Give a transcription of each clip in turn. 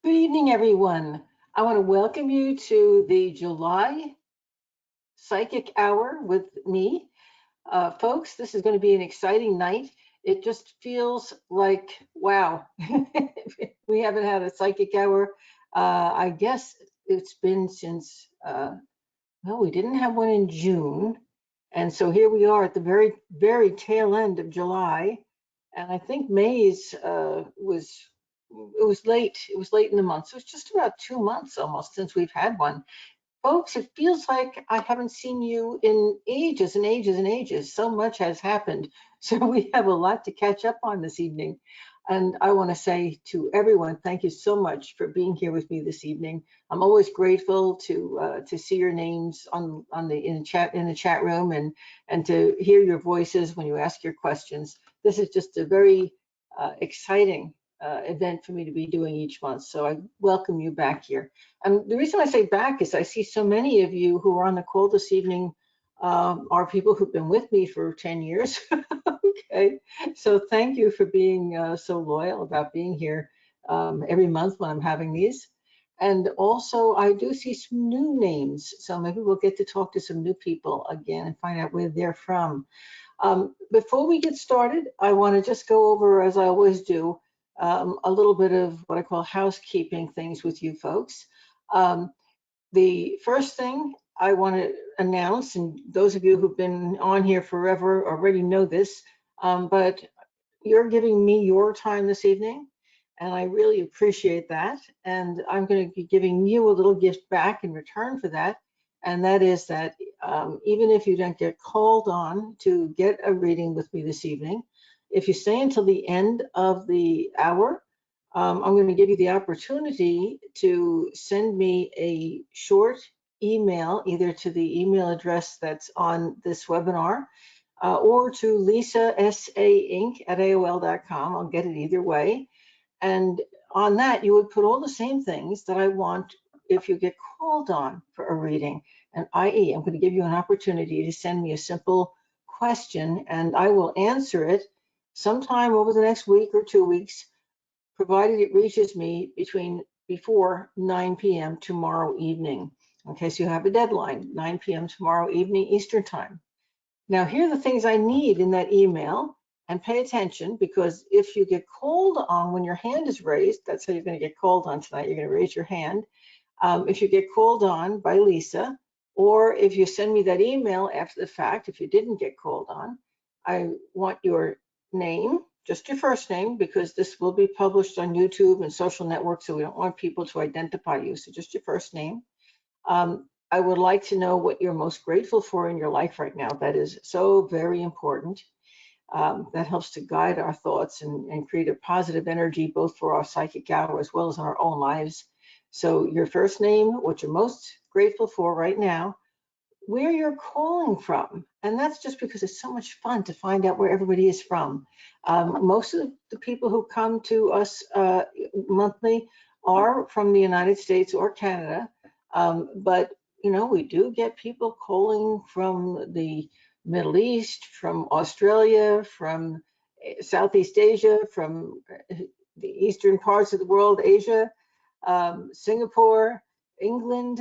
Good evening, everyone. I want to welcome you to the July Psychic Hour with me. Folks, this is going to be an exciting night. It just feels like, wow, we haven't had a psychic hour. I guess it's been since, well, we didn't have one in June. And so here we are at the very, very tail end of July. And I think May's it was late. It was late in the month. So it's just about 2 months almost since we've had one. Folks, it feels like I haven't seen you in ages and ages and ages. So much has happened. So we have a lot to catch up on this evening. And I want to say to everyone, thank you so much for being here with me this evening. I'm always grateful to see your names in the chat room and to hear your voices when you ask your questions. This is just a very exciting event for me to be doing each month. So I welcome you back here. And the reason I say back is I see so many of you who are on the call this evening are people who've been with me for 10 years. Okay, so thank you for being so loyal about being here every month when I'm having these. And also, I do see some new names, so maybe we'll get to talk to some new people again and find out where they're from. Before we get started, I want to just go over, as I always do, a little bit of what I call housekeeping things with you folks. The first thing I want to announce, and those of you who've been on here forever already know this, but you're giving me your time this evening, and I really appreciate that. And I'm going to be giving you a little gift back in return for that. And that is that even if you don't get called on to get a reading with me this evening, if you stay until the end of the hour, I'm going to give you the opportunity to send me a short email, either to the email address that's on this webinar or to lisasainc@aol.com. I'll get it either way. And on that, you would put all the same things that I want if you get called on for a reading. And i.e., I'm going to give you an opportunity to send me a simple question, and I will answer it sometime over the next week or 2 weeks, provided it reaches me before 9 p.m. tomorrow evening. Okay, so you have a deadline, 9 p.m. tomorrow evening Eastern Time. Now, here are the things I need in that email, and pay attention, because if you get called on when your hand is raised, that's how you're going to get called on tonight. You're going to raise your hand. If you get called on by Lisa, or if you send me that email after the fact, if you didn't get called on, I want your name, just your first name, because this will be published on YouTube and social networks, so we don't want people to identify you. So just your first name. I would like to know what you're most grateful for in your life right now. That is so very important. That helps to guide our thoughts and create a positive energy, both for our psychic hour as well as in our own lives. So your first name, what you're most grateful for right now, where you're calling from. And that's just because it's so much fun to find out where everybody is from. Most of the people who come to us monthly are from the United States or Canada. But, you know, we do get people calling from the Middle East, from Australia, from Southeast Asia, from the eastern parts of the world, Asia, Singapore, England.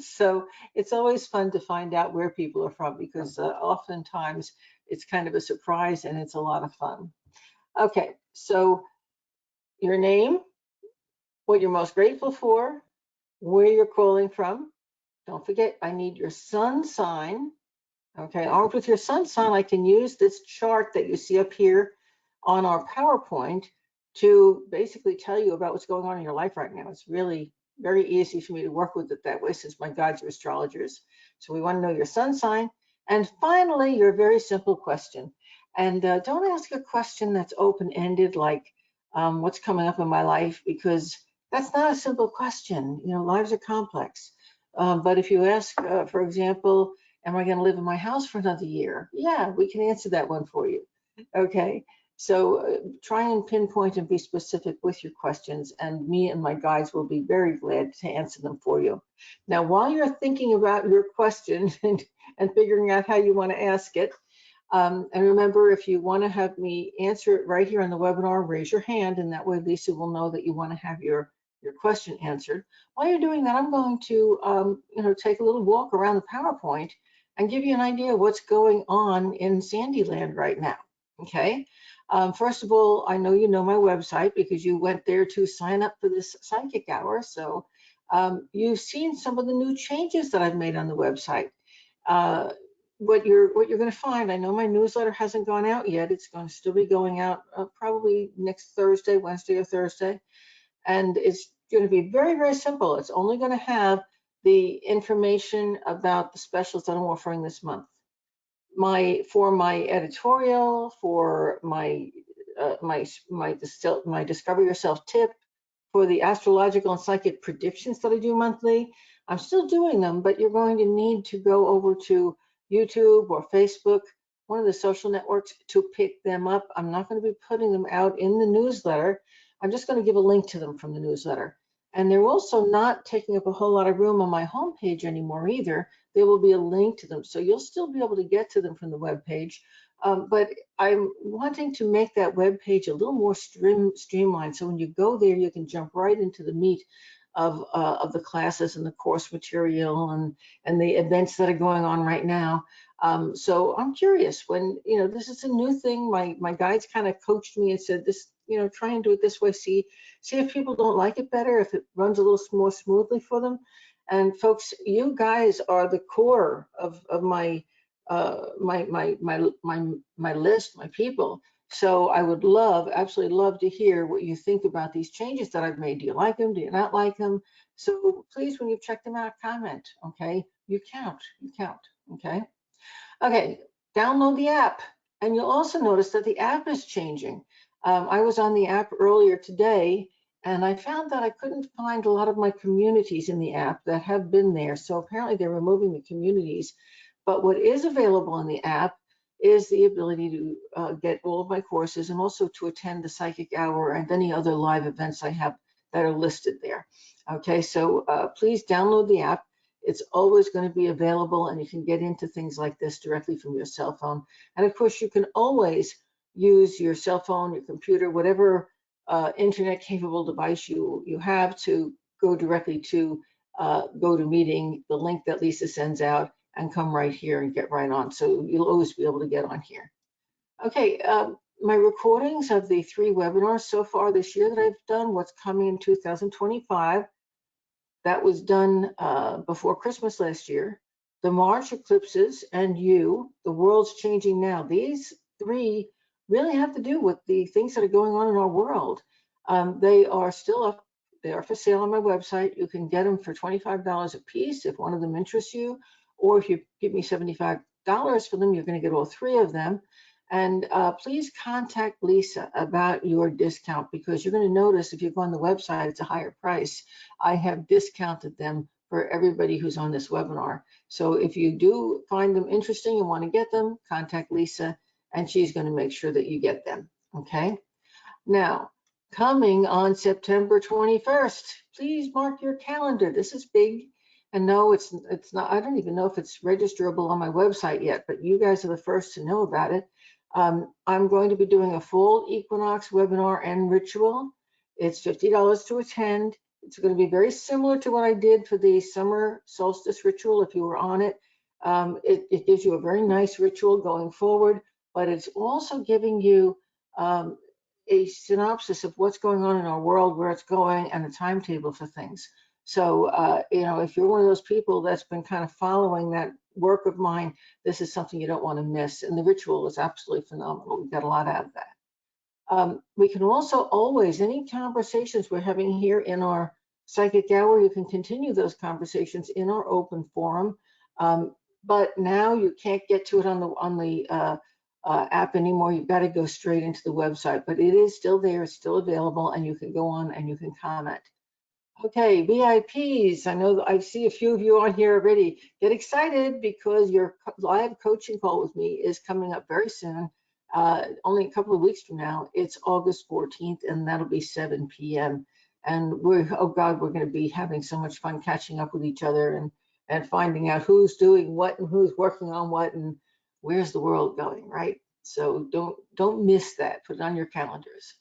So it's always fun to find out where people are from, because oftentimes it's kind of a surprise and it's a lot of fun. Okay, so your name, what you're most grateful for, where you're calling from. Don't forget, I need your sun sign. Okay, armed with your sun sign, I can use this chart that you see up here on our PowerPoint to basically tell you about what's going on in your life right now. It's really very easy for me to work with it that way, since my guides are astrologers. So we want to know your sun sign. And finally, your very simple question. And don't ask a question that's open-ended, like what's coming up in my life, because that's not a simple question. You know, lives are complex. But if you ask, for example, am I going to live in my house for another year? Yeah, we can answer that one for you. Okay, so try and pinpoint and be specific with your questions, and me and my guides will be very glad to answer them for you. Now, while you're thinking about your question and figuring out how you want to ask it, and remember, if you want to have me answer it right here on the webinar, raise your hand, and that way Lisa will know that you want to have your your question answered. While you're doing that, I'm going to, take a little walk around the PowerPoint and give you an idea of what's going on in Sandyland right now. Okay. First of all, I know you know my website because you went there to sign up for this psychic hour. So you've seen some of the new changes that I've made on the website. What you're going to find, I know my newsletter hasn't gone out yet. It's going to still be going out probably next Thursday, Wednesday or Thursday. And it's going to be very, very simple. It's only going to have the information about the specials that I'm offering this month. For my editorial, for my Discover Yourself tip, for the astrological and psychic predictions that I do monthly. I'm still doing them, but you're going to need to go over to YouTube or Facebook, one of the social networks, to pick them up. I'm not going to be putting them out in the newsletter. I'm just going to give a link to them from the newsletter. And they're also not taking up a whole lot of room on my homepage anymore either. There will be a link to them. So you'll still be able to get to them from the web page. But I'm wanting to make that web page a little more streamlined. So when you go there, you can jump right into the meat of the classes and the course material and the events that are going on right now. So I'm curious, when, this is a new thing, my guides kind of coached me and said, this, try and do it this way. See if people don't like it better, if it runs a little more smoothly for them. And folks, you guys are the core of my my list, my people. So I would absolutely love to hear what you think about these changes that I've made. Do you like them? Do you not like them? So please, when you've checked them out, comment, okay? You count, okay? Okay, download the app. And you'll also notice that the app is changing. I was on the app earlier today, and I found that I couldn't find a lot of my communities in the app that have been there. So apparently they're removing the communities. But what is available in the app is the ability to get all of my courses and also to attend the psychic hour and any other live events I have that are listed there. Okay, so please download the app. It's always going to be available, and you can get into things like this directly from your cell phone. And of course, you can always use your cell phone, your computer, whatever internet capable device you have, to go directly to GoToMeeting, the link that Lisa sends out, and come right here and get right on. So you'll always be able to get on here. Okay, my recordings of the 3 webinars so far this year that I've done, what's coming in 2025, that was done before Christmas last year. The March eclipses and the world's changing now. These 3 really have to do with the things that are going on in our world. They are still up. They are for sale on my website. You can get them for $25 a piece if one of them interests you, or if you give me $75 for them, you're going to get all 3 of them. And please contact Lisa about your discount, because you're going to notice if you go on the website, it's a higher price. I have discounted them for everybody who's on this webinar. So if you do find them interesting and want to get them, contact Lisa, and she's going to make sure that you get them. Okay. Now, coming on September 21st, please mark your calendar. This is big. And no, it's not, I don't even know if it's registerable on my website yet, but you guys are the first to know about it. I'm going to be doing a full equinox webinar and ritual. It's $50 to attend. It's going to be very similar to what I did for the summer solstice ritual if you were on it. It gives you a very nice ritual going forward, but it's also giving you a synopsis of what's going on in our world, where it's going, and the timetable for things. So, if you're one of those people that's been kind of following that work of mine, this is something you don't want to miss. And the ritual is absolutely phenomenal. We got a lot out of that. We can also always, any conversations we're having here in our psychic hour, you can continue those conversations in our open forum. But now you can't get to it on the app anymore. You've got to go straight into the website, but it is still there. It's still available, and you can go on and you can comment. Okay, VIPs, I know I see a few of you on here already. Get excited, because your live coaching call with me is coming up very soon, only a couple of weeks from now. It's August 14th, and that'll be 7 p.m. And oh God, we're going to be having so much fun catching up with each other and finding out who's doing what and who's working on what and where's the world going, right? So don't miss that. Put it on your calendars.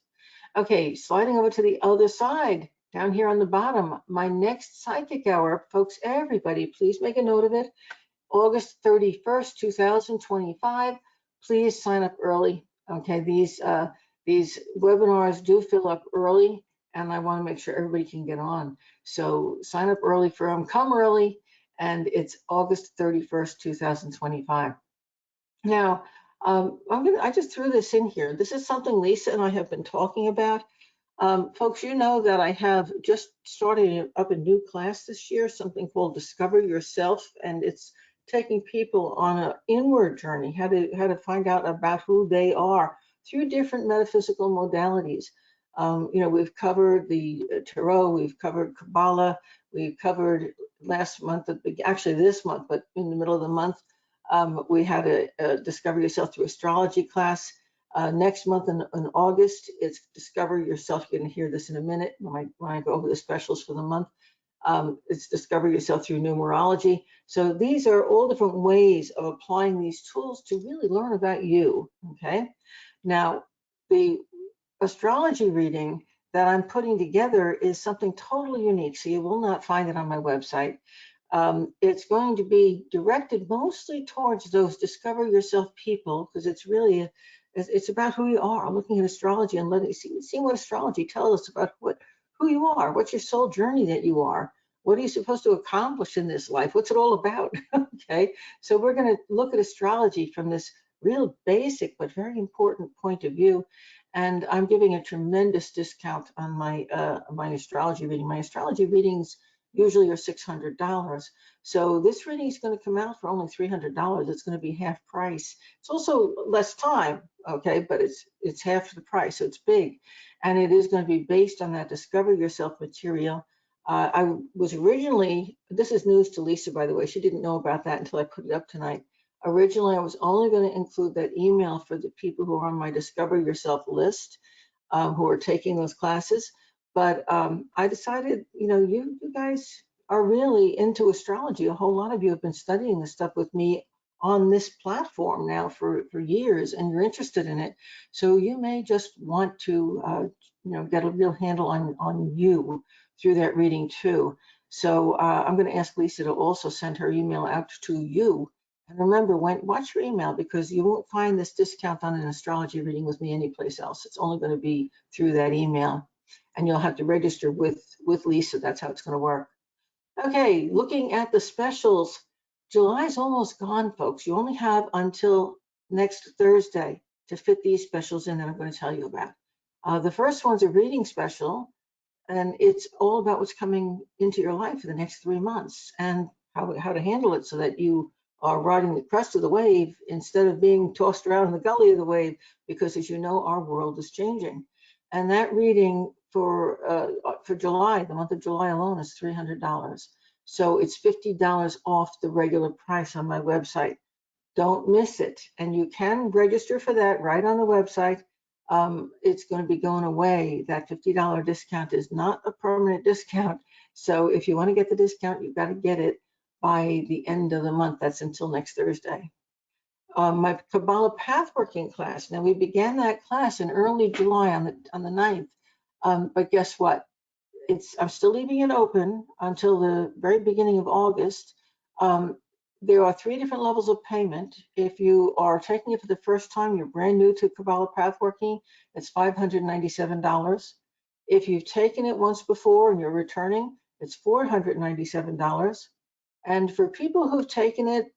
Okay, sliding over to the other side. down here on the bottom, my next psychic hour, folks, everybody, please make a note of it. August 31st, 2025. Please sign up early. Okay, these webinars do fill up early, and I want to make sure everybody can get on. So sign up early for them. Come early, and it's August 31st, 2025. Now, I just threw this in here. This is something Lisa and I have been talking about. Folks, you know that I have just started up a new class this year, something called Discover Yourself, and it's taking people on an inward journey, how to find out about who they are through different metaphysical modalities. We've covered the Tarot, we've covered Kabbalah, we've covered last month, actually this month, but in the middle of the month, we had a Discover Yourself through Astrology class. Next month in August, it's Discover Yourself. You're going to hear this in a minute when I go over the specials for the month. It's Discover Yourself through Numerology. So these are all different ways of applying these tools to really learn about you, okay? Now, the astrology reading that I'm putting together is something totally unique, so you will not find it on my website. It's going to be directed mostly towards those Discover Yourself people, because it's really it's about who you are. Looking at astrology and letting see what astrology tells us about who you are, what's your soul journey that you are, what are you supposed to accomplish in this life, what's it all about? Okay, so we're going to look at astrology from this real basic but very important point of view, and I'm giving a tremendous discount on my my astrology reading. My astrology readings usually are $600. So this reading is going to come out for only $300. It's going to be half price. It's also less time, okay, but it's half the price, so it's big. And it is going to be based on that Discover Yourself material. I was originally, this is news to Lisa, by the way, she didn't know about that until I put it up tonight. Originally, I was only going to include that email for the people who are on my Discover Yourself list, who are taking those classes. But I decided, you guys are really into astrology. A whole lot of you have been studying this stuff with me on this platform now for years, and you're interested in it. So you may just want to, get a real handle on you through that reading too. So I'm going to ask Lisa to also send her email out to you. And remember, watch your email, because you won't find this discount on an astrology reading with me anyplace else. It's only going to be through that email. And you'll have to register with Lisa. That's how it's going to work. Okay, looking at the specials, July's almost gone, folks. You only have until next Thursday to fit these specials in that I'm going to tell you about. The first one's a reading special, and it's all about what's coming into your life for the next 3 months and how to handle it so that you are riding the crest of the wave instead of being tossed around in the gully of the wave, because as you know, our world is changing. And that reading for July, the month of July alone, is $300. So it's $50 off the regular price on my website. Don't miss it. And you can register for that right on the website. It's going to be going away. That $50 discount is not a permanent discount. So if you want to get the discount, you've got to get it by the end of the month. That's until next Thursday. My Kabbalah Pathworking class. Now, we began that class in early July on the 9th. But guess what? I'm still leaving it open until the very beginning of August. There are 3 different levels of payment. If you are taking it for the first time, you're brand new to Kabbalah Pathworking, it's $597. If you've taken it once before and you're returning, it's $497. And for people who've taken it,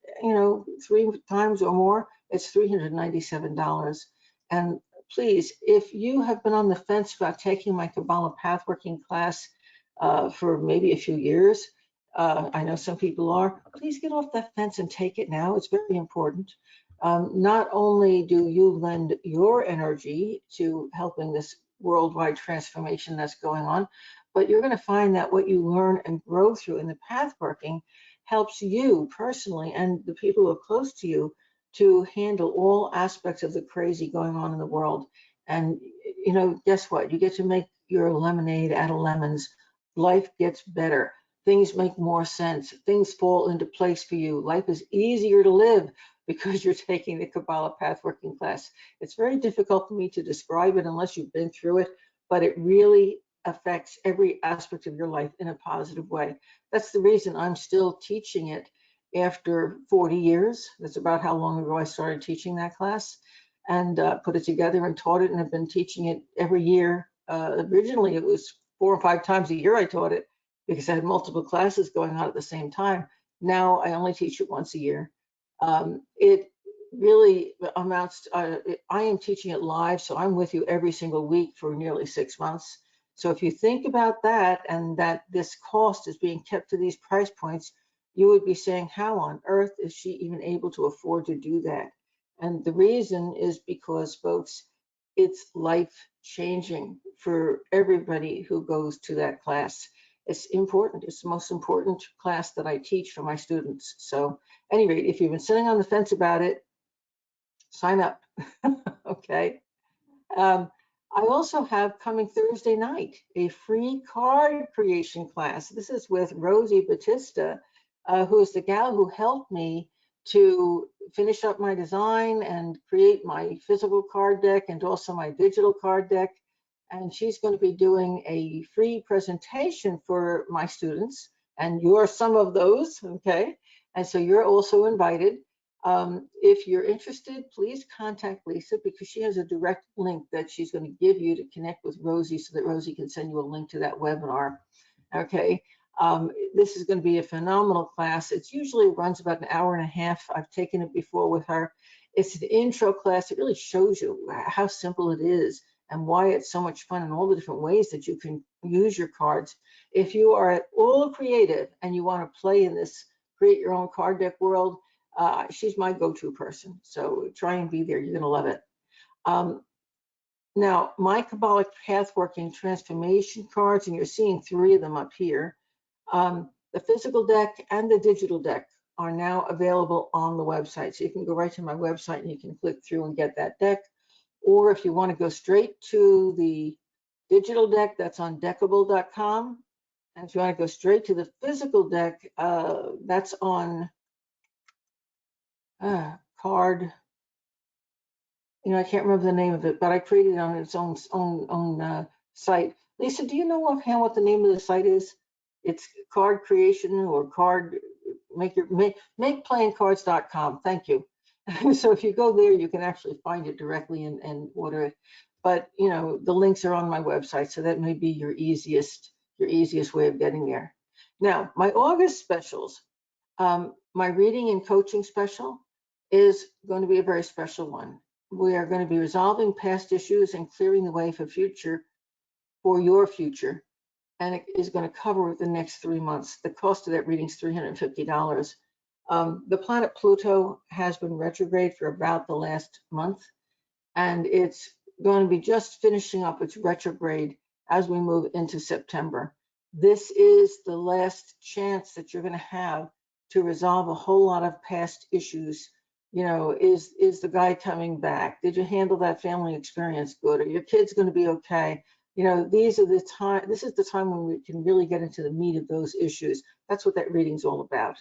3 times or more, it's $397. And please, if you have been on the fence about taking my Kabbalah Pathworking class for maybe a few years, I know some people are, please get off that fence and take it now. It's very important. Not only do you lend your energy to helping this worldwide transformation that's going on, but you're going to find that what you learn and grow through in the pathworking helps you personally and the people who are close to you to handle all aspects of the crazy going on in the world. And, guess what? You get to make your lemonade out of lemons. Life gets better. Things make more sense. Things fall into place for you. Life is easier to live because you're taking the Kabbalah Pathworking class. It's very difficult for me to describe it unless you've been through it, but it really affects every aspect of your life in a positive way. That's the reason I'm still teaching it after 40 years. That's about how long ago I started teaching that class, and put it together and taught it, and have been teaching it every year. Originally, it was 4 or 5 times a year I taught it because I had multiple classes going on at the same time. Now I only teach it once a year. It really amounts to, I am teaching it live, so I'm with you every single week for nearly 6 months. So if you think about that, and that this cost is being kept to these price points, you would be saying, how on earth is she even able to afford to do that? And the reason is because, folks, it's life changing for everybody who goes to that class. It's important. It's the most important class that I teach for my students. So at any rate, if you've been sitting on the fence about it, sign up. Okay. I also have coming Thursday night a free card creation class. This is with Rosie Batista, who is the gal who helped me to finish up my design and create my physical card deck and also my digital card deck. And she's going to be doing a free presentation for my students, and you're some of those, okay? And so you're also invited. If you're interested, please contact Lisa, because she has a direct link that she's going to give you to connect with Rosie, so that Rosie can send you a link to that webinar. Okay. This is going to be a phenomenal class. It usually runs about an hour and a half. I've taken it before with her. It's an intro class. It really shows you how simple it is and why it's so much fun, and all the different ways that you can use your cards. If you are at all creative and you want to play in this create your own card deck world, she's my go-to person. So try and be there. You're going to love it. Now, my Kabbalic Pathworking Transformation cards, and you're seeing 3 of them up here. The physical deck and the digital deck are now available on the website. So you can go right to my website and you can click through and get that deck. Or if you want to go straight to the digital deck, that's on deckable.com. And if you want to go straight to the physical deck, that's on card. I can't remember the name of it, but I created it on its own site. Lisa, do you know offhand what the name of the site is? It's card creation or card makeplayingcards.com. Thank you. So if you go there, you can actually find it directly and order it. But the links are on my website, so that may be your easiest way of getting there. Now, my August specials, my reading and coaching special is going to be a very special one. We are going to be resolving past issues and clearing the way for your future. And it is going to cover the next 3 months. The cost of that reading is $350. The planet Pluto has been retrograde for about the last month, and it's going to be just finishing up its retrograde as we move into September. This is the last chance that you're going to have to resolve a whole lot of past issues. Is the guy coming back? Did you handle that family experience good? Are your kids going to be okay? This is the time when we can really get into the meat of those issues. That's what that reading's all about.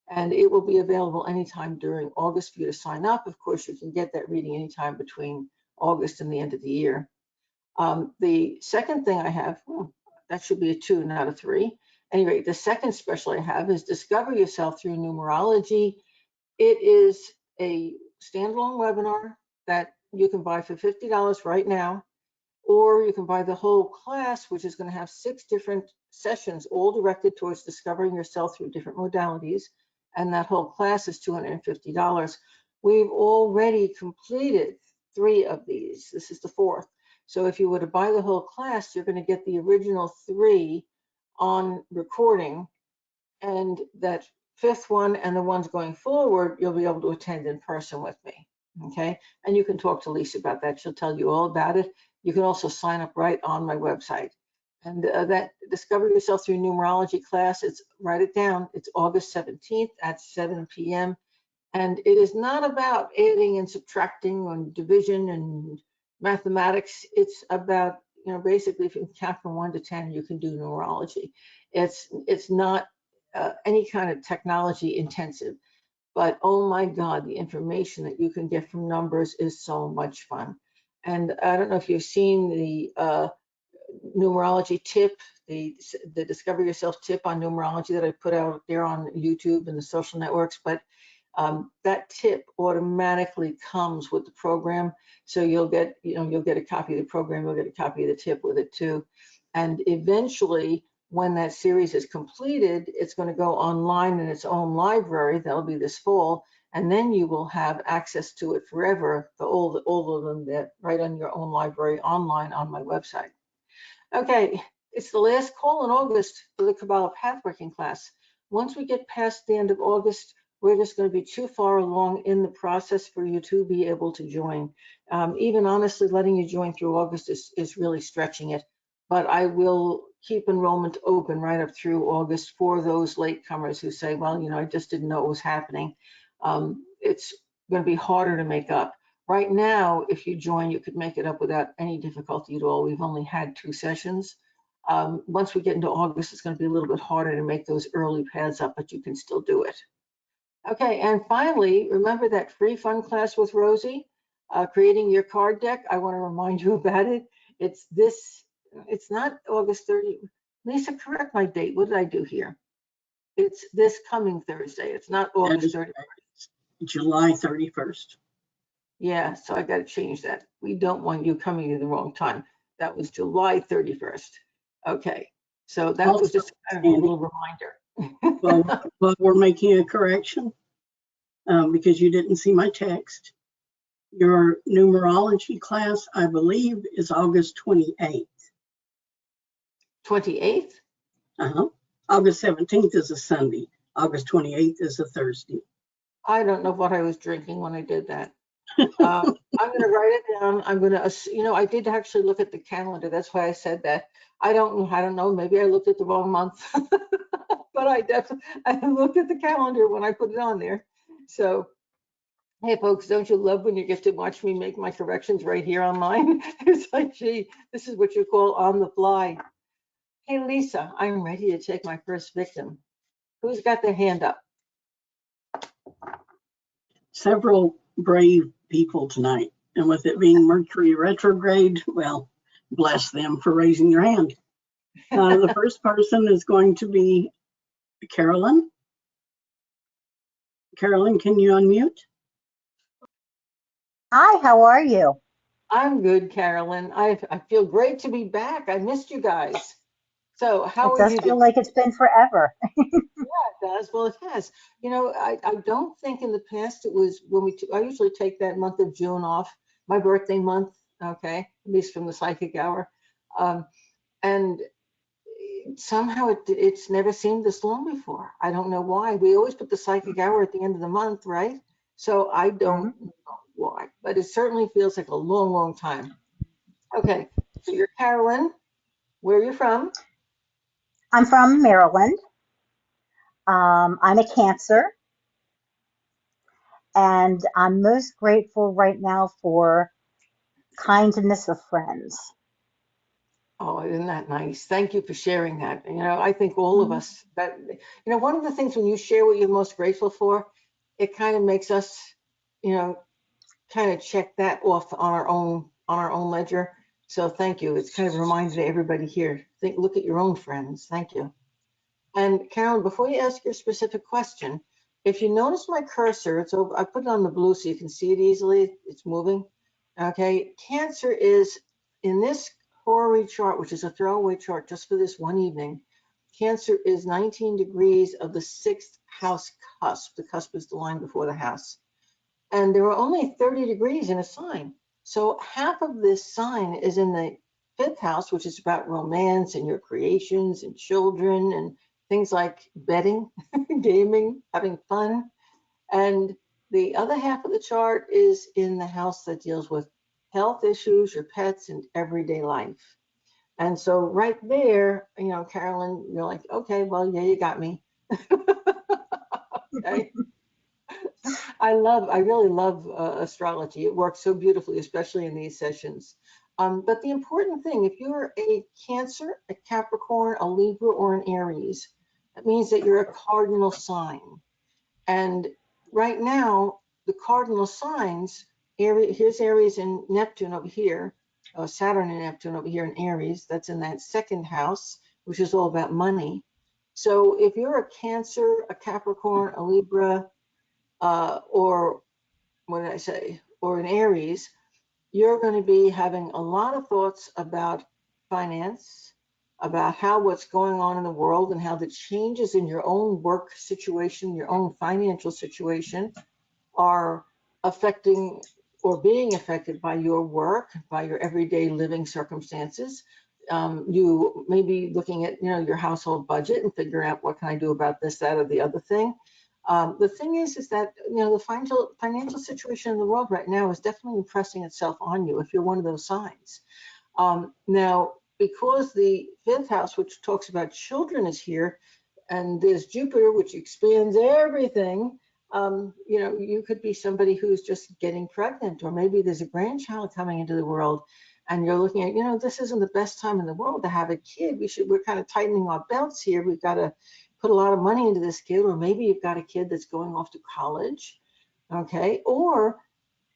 And it will be available anytime during August for you to sign up. Of course, you can get that reading anytime between August and the end of the year. The second thing I have, that should be a 2, not a 3. Anyway, the second special I have is Discover Yourself Through Numerology. It is a standalone webinar that you can buy for $50 right now, or you can buy the whole class, which is going to have 6 different sessions, all directed towards discovering yourself through different modalities. And that whole class is $250. We've already completed 3 of these. This is the 4th. So if you were to buy the whole class, you're going to get the original 3 on recording, and that 5th one and the ones going forward, you'll be able to attend in person with me. Okay. And you can talk to Lisa about that. She'll tell you all about it. You can also sign up right on my website. And that Discover Yourself Through Numerology class, write it down. It's August 17th at 7 p.m. And it is not about adding and subtracting and division and mathematics. It's about, basically, if you can count from 1 to 10, you can do numerology. It's not any kind of technology intensive, but oh my God, the information that you can get from numbers is so much fun. And I don't know if you've seen numerology tip, the Discover Yourself tip on numerology that I put out there on YouTube and the social networks, but that tip automatically comes with the program. So you'll get a copy of the program, you'll get a copy of the tip with it too. And eventually, when that series is completed, it's going to go online in its own library. That'll be this fall. And then you will have access to it forever, all of them that right on your own library online on my website. Okay, it's the last call in August for the Kabbalah Pathworking class. Once we get past the end of August, we're just going to be too far along in the process for you to be able to join. Even honestly, letting you join through August is really stretching it. But I will keep enrollment open right up through August for those latecomers who say, well, I just didn't know it was happening. It's going to be harder to make up. Right now, if you join, you could make it up without any difficulty at all. We've only had 2 sessions. Once we get into August, it's going to be a little bit harder to make those early paths up, but you can still do it. Okay, and finally, remember that free fun class with Rosie, creating your card deck? I want to remind you about it. It's not August 30. Lisa, correct my date. What did I do here? It's this coming Thursday. It's not August 31st. July 31st. Yeah, so I got to change that. We don't want you coming in the wrong time. That was July 31st. Okay, so that was just a little reminder. Well, we're making a correction because you didn't see my text. Your numerology class, I believe, is August 28th. 28th? August 17th is a Sunday. August 28th is a Thursday. I don't know what I was drinking when I did that. I'm going to write it down. I'm going to, I did actually look at the calendar. That's why I said that. I don't know. Maybe I looked at the wrong month, but I looked at the calendar when I put it on there. So, hey, folks, don't you love when you get to watch me make my corrections right here online? It's like, gee, this is what you call on the fly. Hey, Lisa, I'm ready to take my first victim. Who's got their hand up? Several brave people tonight. And with it being Mercury retrograde, well, bless them for raising their hand. The first person is going to be Carolyn. Carolyn, can you unmute? Hi, how are you? I'm good, Carolyn. I feel great to be back. I missed you guys. So how It are does you feel doing? like it's been forever. Yeah, it does. Well, it has. I don't think in the past it was when I usually take that month of June off, my birthday month, okay, at least from the psychic hour. And somehow it's never seemed this long before. I don't know why. We always put the psychic hour at the end of the month, right? So I don't know why, but it certainly feels like a long, long time. Okay, so you're Carolyn. Where are you from? I'm from Maryland. I'm a Cancer, and I'm most grateful right now for kindness of friends. Oh, isn't that nice? Thank you for sharing that. I think all of Mhm. us one of the things when you share what you're most grateful for, it kind of makes us, kind of check that off on our own ledger. So thank you. It's kind of a reminder to everybody here. Look at your own friends. Thank you. And Carolyn, before you ask your specific question, if you notice my cursor, it's over, I put it on the blue so you can see it easily. It's moving. Okay. Cancer is in this horary chart, which is a throwaway chart just for this one evening. Cancer is 19 degrees of the 6th house cusp. The cusp is the line before the house. And there are only 30 degrees in a sign. So half of this sign is in the 5th house, which is about romance and your creations and children and things like betting, gaming, having fun. And the other half of the chart is in the house that deals with health issues, your pets, and everyday life. And so right there, Carolyn, you're like, okay, well, yeah, you got me. Okay. I really love astrology. It works so beautifully, especially in these sessions. But the important thing, if you're a Cancer, a Capricorn, a Libra, or an Aries, that means that you're a cardinal sign. And right now, the cardinal signs, here's Aries and Neptune over here, Saturn and Neptune over here in Aries. That's in that second house, which is all about money. So if you're a Cancer, a Capricorn, a Libra, or what did I say, or an Aries, you're going to be having a lot of thoughts about finance, about how what's going on in the world and how the changes in your own work situation, your own financial situation are affecting or being affected by your work, by your everyday living circumstances. You may be looking at, your household budget and figuring out what can I do about this, that, or the other thing. The thing is that, the financial situation in the world right now is definitely impressing itself on you if you're one of those signs. Now, because the fifth house, which talks about children, is here, and there's Jupiter, which expands everything. You could be somebody who's just getting pregnant, or maybe there's a grandchild coming into the world, and you're looking at, this isn't the best time in the world to have a kid. We're kind of tightening our belts here. We've got to put a lot of money into this kid, or maybe you've got a kid that's going off to college, okay? Or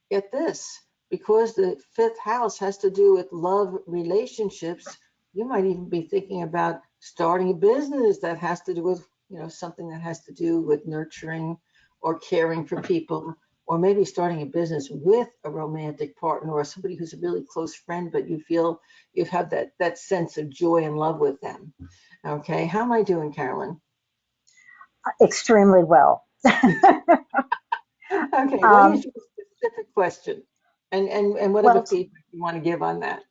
get this, because the fifth house has to do with love relationships, you might even be thinking about starting a business that has to do with, something that has to do with nurturing or caring for people, or maybe starting a business with a romantic partner or somebody who's a really close friend, but you feel you have that sense of joy and love with them. Okay, how am I doing, Carolyn? Extremely well. Okay, what is Um, your specific question? And whatever well, feedback you want to give on that.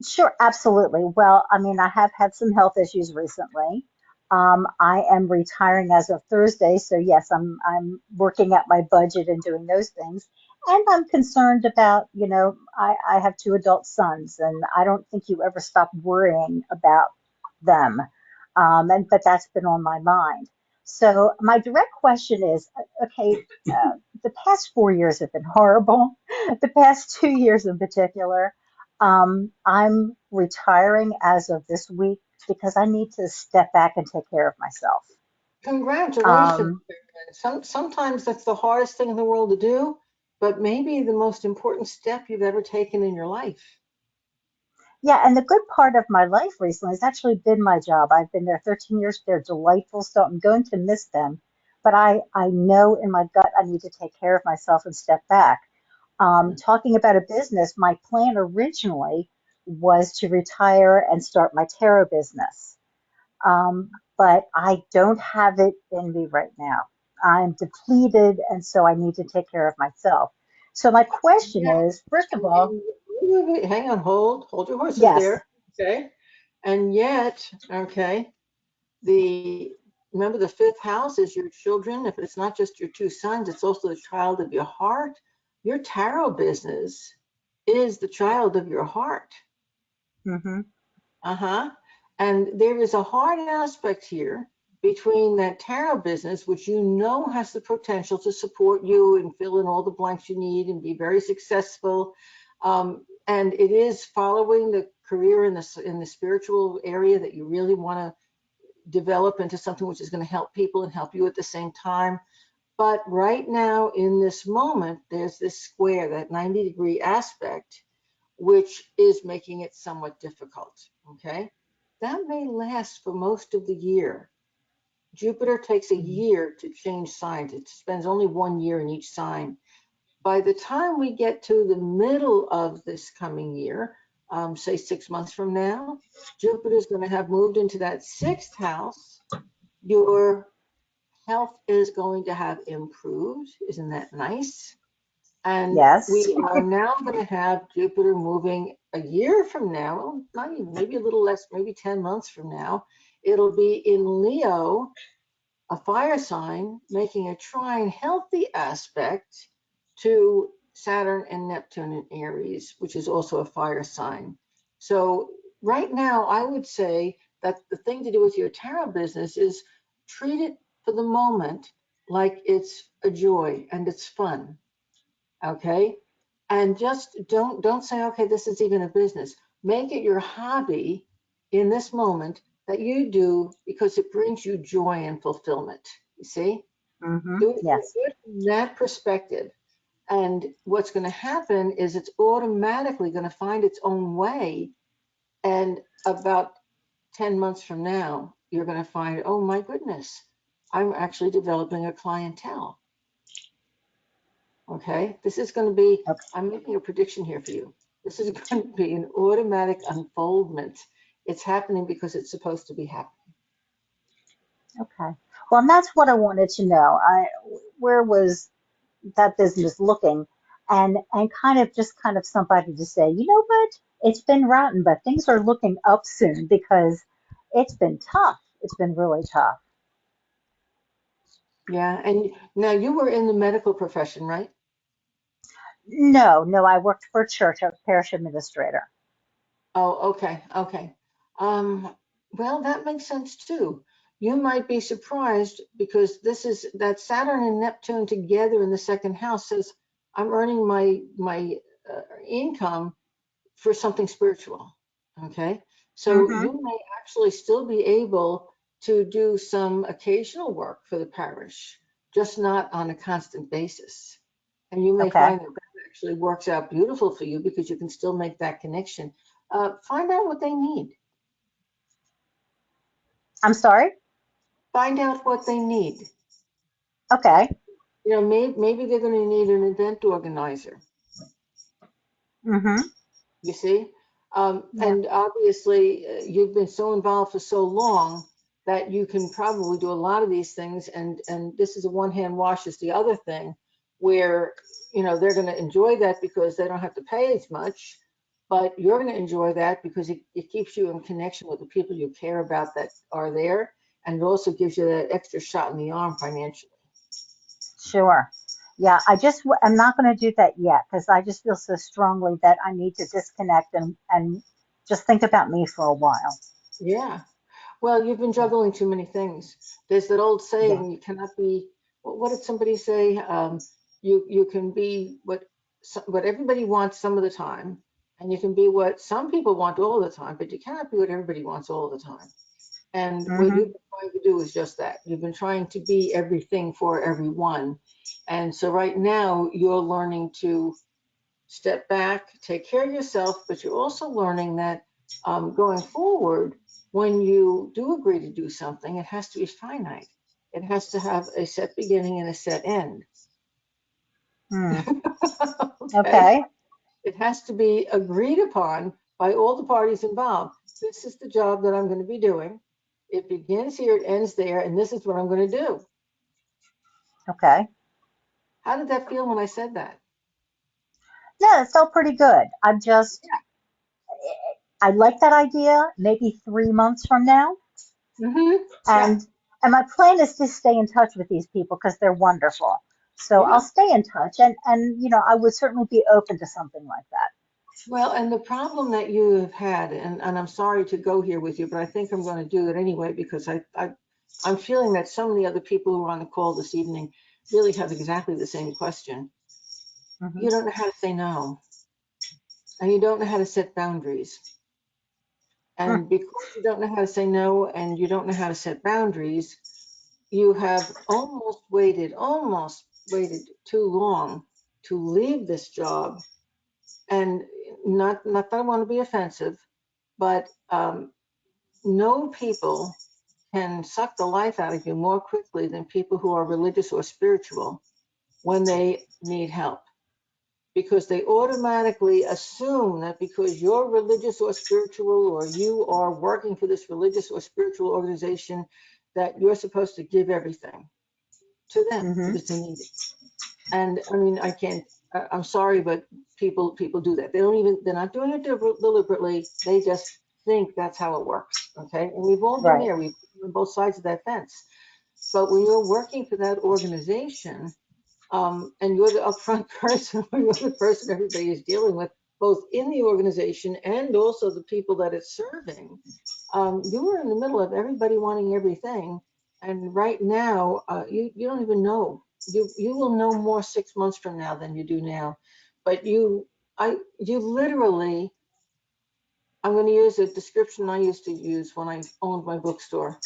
sure, absolutely. Well, I mean, I have had some health issues recently. I am retiring as of Thursday, so yes, I'm working at my budget and doing those things. And I'm concerned about, I have two adult sons, and I don't think you ever stop worrying about them. But that's been on my mind. So my direct question is, okay, the past 4 years have been horrible. The past 2 years in particular. I'm retiring as of this week because I need to step back and take care of myself. Congratulations. Um, Sometimes that's the hardest thing in the world to do, but maybe the most important step you've ever taken in your life. yeah, and the good part of my life recently has actually been my job. I've been there 13 years. They're delightful, so I'm going to miss them. But I know in my gut I need to take care of myself and step back. Talking about a business, my plan originally was to retire and start my tarot business. But I don't have it in me right now. I'm depleted, and so I need to take care of myself. So my question Yeah. is, first of all, And wait, hang on, hold your horses yes. there. Okay. And yet, okay, the remember the fifth house is your children. If it's not just your two sons, it's also the child of your heart. Your tarot business is the child of your heart. Hmm. Uh-huh. And there is a hard aspect here between that tarot business, which has the potential to support you and fill in all the blanks you need and be very successful. And it is following the career in the spiritual area that you really want to develop into something which is going to help people and help you at the same time. But right now, in this moment, there's this square, that 90-degree aspect, which is making it somewhat difficult. Okay. That may last for most of the year. Jupiter takes a year to change signs. It spends only 1 year in each sign. By the time we get to the middle of this coming year, say 6 months from now, Jupiter is going to have moved into that sixth house. Your health is going to have improved. Isn't that nice? And Yes. we are now going to have Jupiter moving a year from now, well, not even, maybe a little less, maybe 10 months from now. It'll be in Leo, a fire sign, making a trine healthy aspect to Saturn and Neptune in Aries, which is also a fire sign. So right now, I would say that the thing to do with your tarot business is treat it for the moment like it's a joy and it's fun. Okay. And just don't say, okay, this is even a business. Make it your hobby in this moment that you do because it brings you joy and fulfillment. You see? Hmm. Do it Yes. from that perspective. And what's going to happen is it's automatically going to find its own way. And about 10 months from now, you're going to find, oh my goodness, I'm actually developing a clientele. Okay. This is going to be, Okay. I'm making a prediction here for you. This is going to be an automatic unfoldment. It's happening because it's supposed to be happening. Okay. Well, and that's what I wanted to know. Where was that business looking? And kind of somebody to say, you know what? It's been rotten, but things are looking up soon because it's been tough. It's been really tough. Yeah. And now you were in the medical profession, right? No, no, I worked for a church. I was parish administrator. Oh, okay, okay. Um, well, that makes sense too. You might be surprised because this is that Saturn and Neptune together in the second house says I'm earning my income for something spiritual. Okay, so Mm-hmm. you may actually still be able to do some occasional work for the parish, just not on a constant basis. And you may Okay. find that that actually works out beautiful for you because you can still make that connection. Find out what they need. I'm sorry? Find out what they need. Okay. You know, maybe they're going to need an event organizer. Mm-hmm. You see? Yeah. And obviously, you've been so involved for so long that you can probably do a lot of these things. And this is a one hand wash is the other thing, where you know they're going to enjoy that because they don't have to pay as much, but you're going to enjoy that because it keeps you in connection with the people you care about that are there, and it also gives you that extra shot in the arm financially. Sure. Yeah, I'm not going to do that yet because I just feel so strongly that I need to disconnect and just think about me for a while. Yeah. Well, you've been Yeah. juggling too many things. There's that old Yeah. saying, you cannot be, what did somebody say? You can be what everybody wants some of the time, and you can be what some people want all the time, but you cannot be what everybody wants all the time. And what Mm-hmm. you've been trying to do is just that. You've been trying to be everything for everyone. And so right now you're learning to step back, take care of yourself, but you're also learning that going forward, when you do agree to do something, it has to be finite. It has to have a set beginning and a set end. Hmm. Okay? Okay. It has to be agreed upon by all the parties involved. This is the job that I'm going to be doing. It begins here, it ends there, and this is what I'm going to do. Okay. How did that feel when I said that? Yeah, it felt pretty good. I like that idea. Maybe 3 months from now, Hmm. Yeah, and and my plan is to stay in touch with these people because they're wonderful. So I'll yeah. stay in touch, and I would certainly be open to something like that. Well, and the problem that you have had, and I'm sorry to go here with you, but I think I'm going to do it anyway because I'm feeling that so many other people who are on the call this evening really have exactly the same question. Hmm. You don't know how to say no, and you don't know how to set boundaries. And because you don't know how to say no and you don't know how to set boundaries, you have almost waited too long to leave this job. And not that I want to be offensive, but no people can suck the life out of you more quickly than people who are religious or spiritual when they need help, because they automatically assume that because you're religious or spiritual or you are working for this religious or spiritual organization that you're supposed to give everything to them Hmm. because they need it. And I mean, I can't, I'm sorry, but people do that. They're not doing it deliberately. They just think that's how it works. Okay. And we've all been Right. there. We've been on both sides of that fence. But when you're working for that organization, and you're the upfront person, or you're the person everybody is dealing with, both in the organization and also the people that it's serving, you are in the middle of everybody wanting everything. And right now, you don't even know. You will know more 6 months from now than you do now. But you literally, I'm going to use a description I used to use when I owned my bookstore.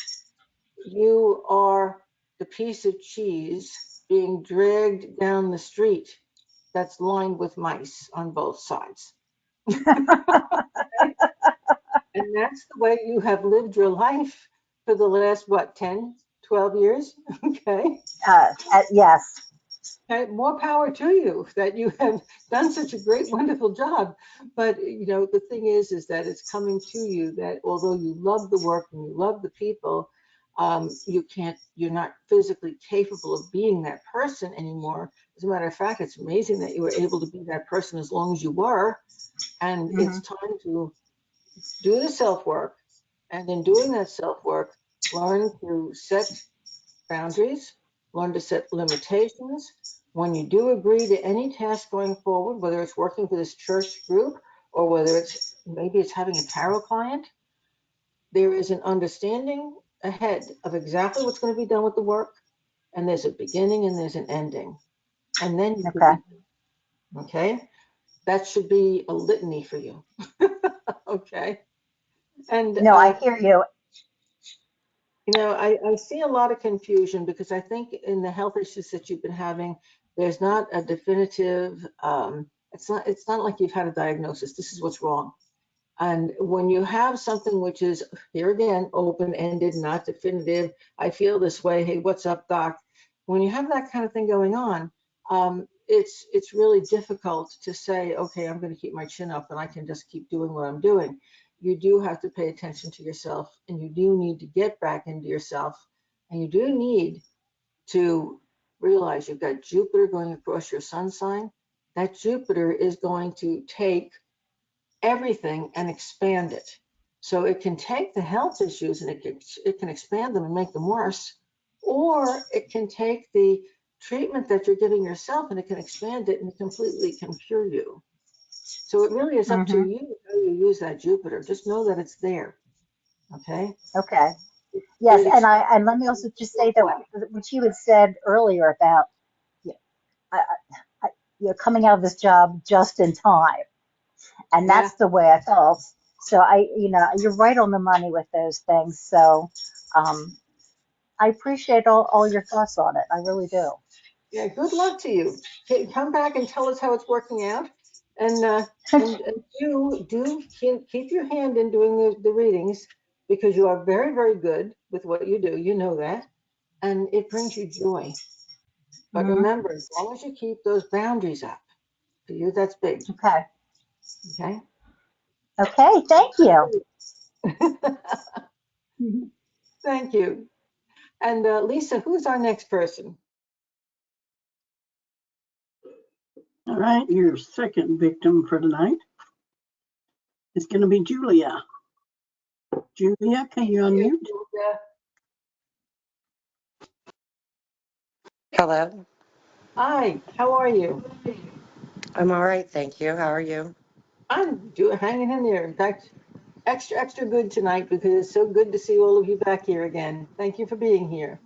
You are the piece of cheese being dragged down the street. that's lined with mice on both sides. And that's the way you have lived your life for the last, what, 10, 12 years? Okay. Yes. Okay. More power to you that you have done such a great, wonderful job. But, the thing is that it's coming to you that although you love the work and you love the people, you're not physically capable of being that person anymore. As a matter of fact, it's amazing that you were able to be that person as long as you were. And Hmm. it's time to do the self work. And in doing that self work, learn to set boundaries, learn to set limitations. When you do agree to any task going forward, whether it's working for this church group or whether maybe it's having a tarot client, there is an understanding ahead of exactly what's going to be done with the work. And there's a beginning and there's an ending. And then you could Okay. be, okay? That should be a litany for you. Okay. And No, I hear you. I see a lot of confusion because I think in the health issues that you've been having, there's not a definitive, it's not like you've had a diagnosis. This is what's wrong. And when you have something which is, here again, open-ended, not definitive, I feel this way, hey, what's up, doc? When you have that kind of thing going on, it's really difficult to say, okay, I'm going to keep my chin up and I can just keep doing what I'm doing. You do have to pay attention to yourself, and you do need to get back into yourself, and you do need to realize you've got Jupiter going across your sun sign. That Jupiter is going to take everything and expand it. So it can take the health issues and it can expand them and make them worse, or it can take the treatment that you're giving yourself and it can expand it and completely can cure you. So it really is up to Hmm. you how you use that Jupiter. Just know that it's there. Okay. Okay. Yes, It and expands let me in also just your say that way. what you had said earlier about you know, coming out of this job just in time, and Yeah. that's the way I felt. So you're right on the money with those things. So um, I appreciate all your thoughts on it. I really do. Yeah. Good luck to you. Come back and tell us how it's working out. And keep your hand in doing the readings because you are very, very good with what you do. You know that. And it brings you joy. But Hmm. remember, as long as you keep those boundaries up, for you, that's big. Okay. Okay. Okay. Thank you. Mhm. Thank you. And Lisa, who's our next person? All right, your second victim for tonight is going to be Julia. Julia, can you Hey, unmute? Julia. Hello. Hi, how are you? I'm all right, thank you. How are you? Hanging in there. In fact, extra, extra good tonight because it's so good to see all of you back here again. Thank you for being here.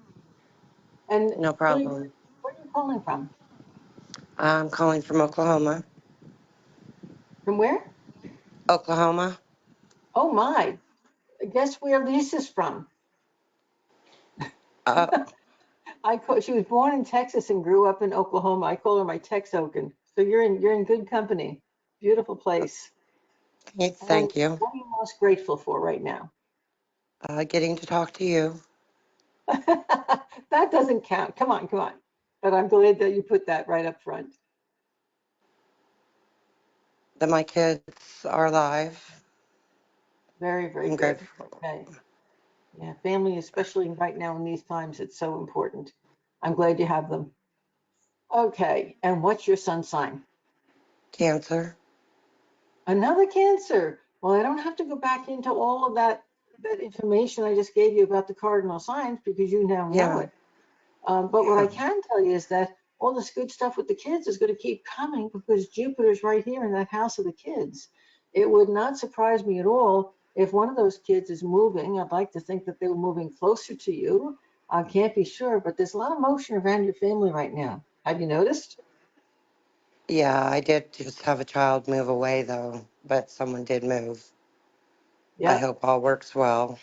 And No Julie, problem. where are you calling from? I'm calling from Oklahoma. From where? Oklahoma? Oh my, guess where Lisa's from? Uh, She was born in Texas and grew up in Oklahoma. I call her my Texocan. So you're in good company. Beautiful place. And thank you. what are you most grateful for right now? Getting to talk to you. That doesn't count. Come on, come on. But I'm glad that you put that right up front. That my kids are alive. Very, very I'm good. grateful. Okay. Yeah, family, especially right now in these times, it's so important. I'm glad you have them. Okay. And what's your sun sign? Cancer? Another Cancer. Well, I don't have to go back into all of that information I just gave you about the cardinal signs because you now know Yeah. it. But what I can tell you is that all this good stuff with the kids is going to keep coming because Jupiter's right here in that house of the kids. It would not surprise me at all if one of those kids is moving. I'd like to think that they were moving closer to you. I can't be sure, but there's a lot of motion around your family right now. Have you noticed? Yeah, I did just have a child move away, though, but someone did move. I Yep. hope all works well.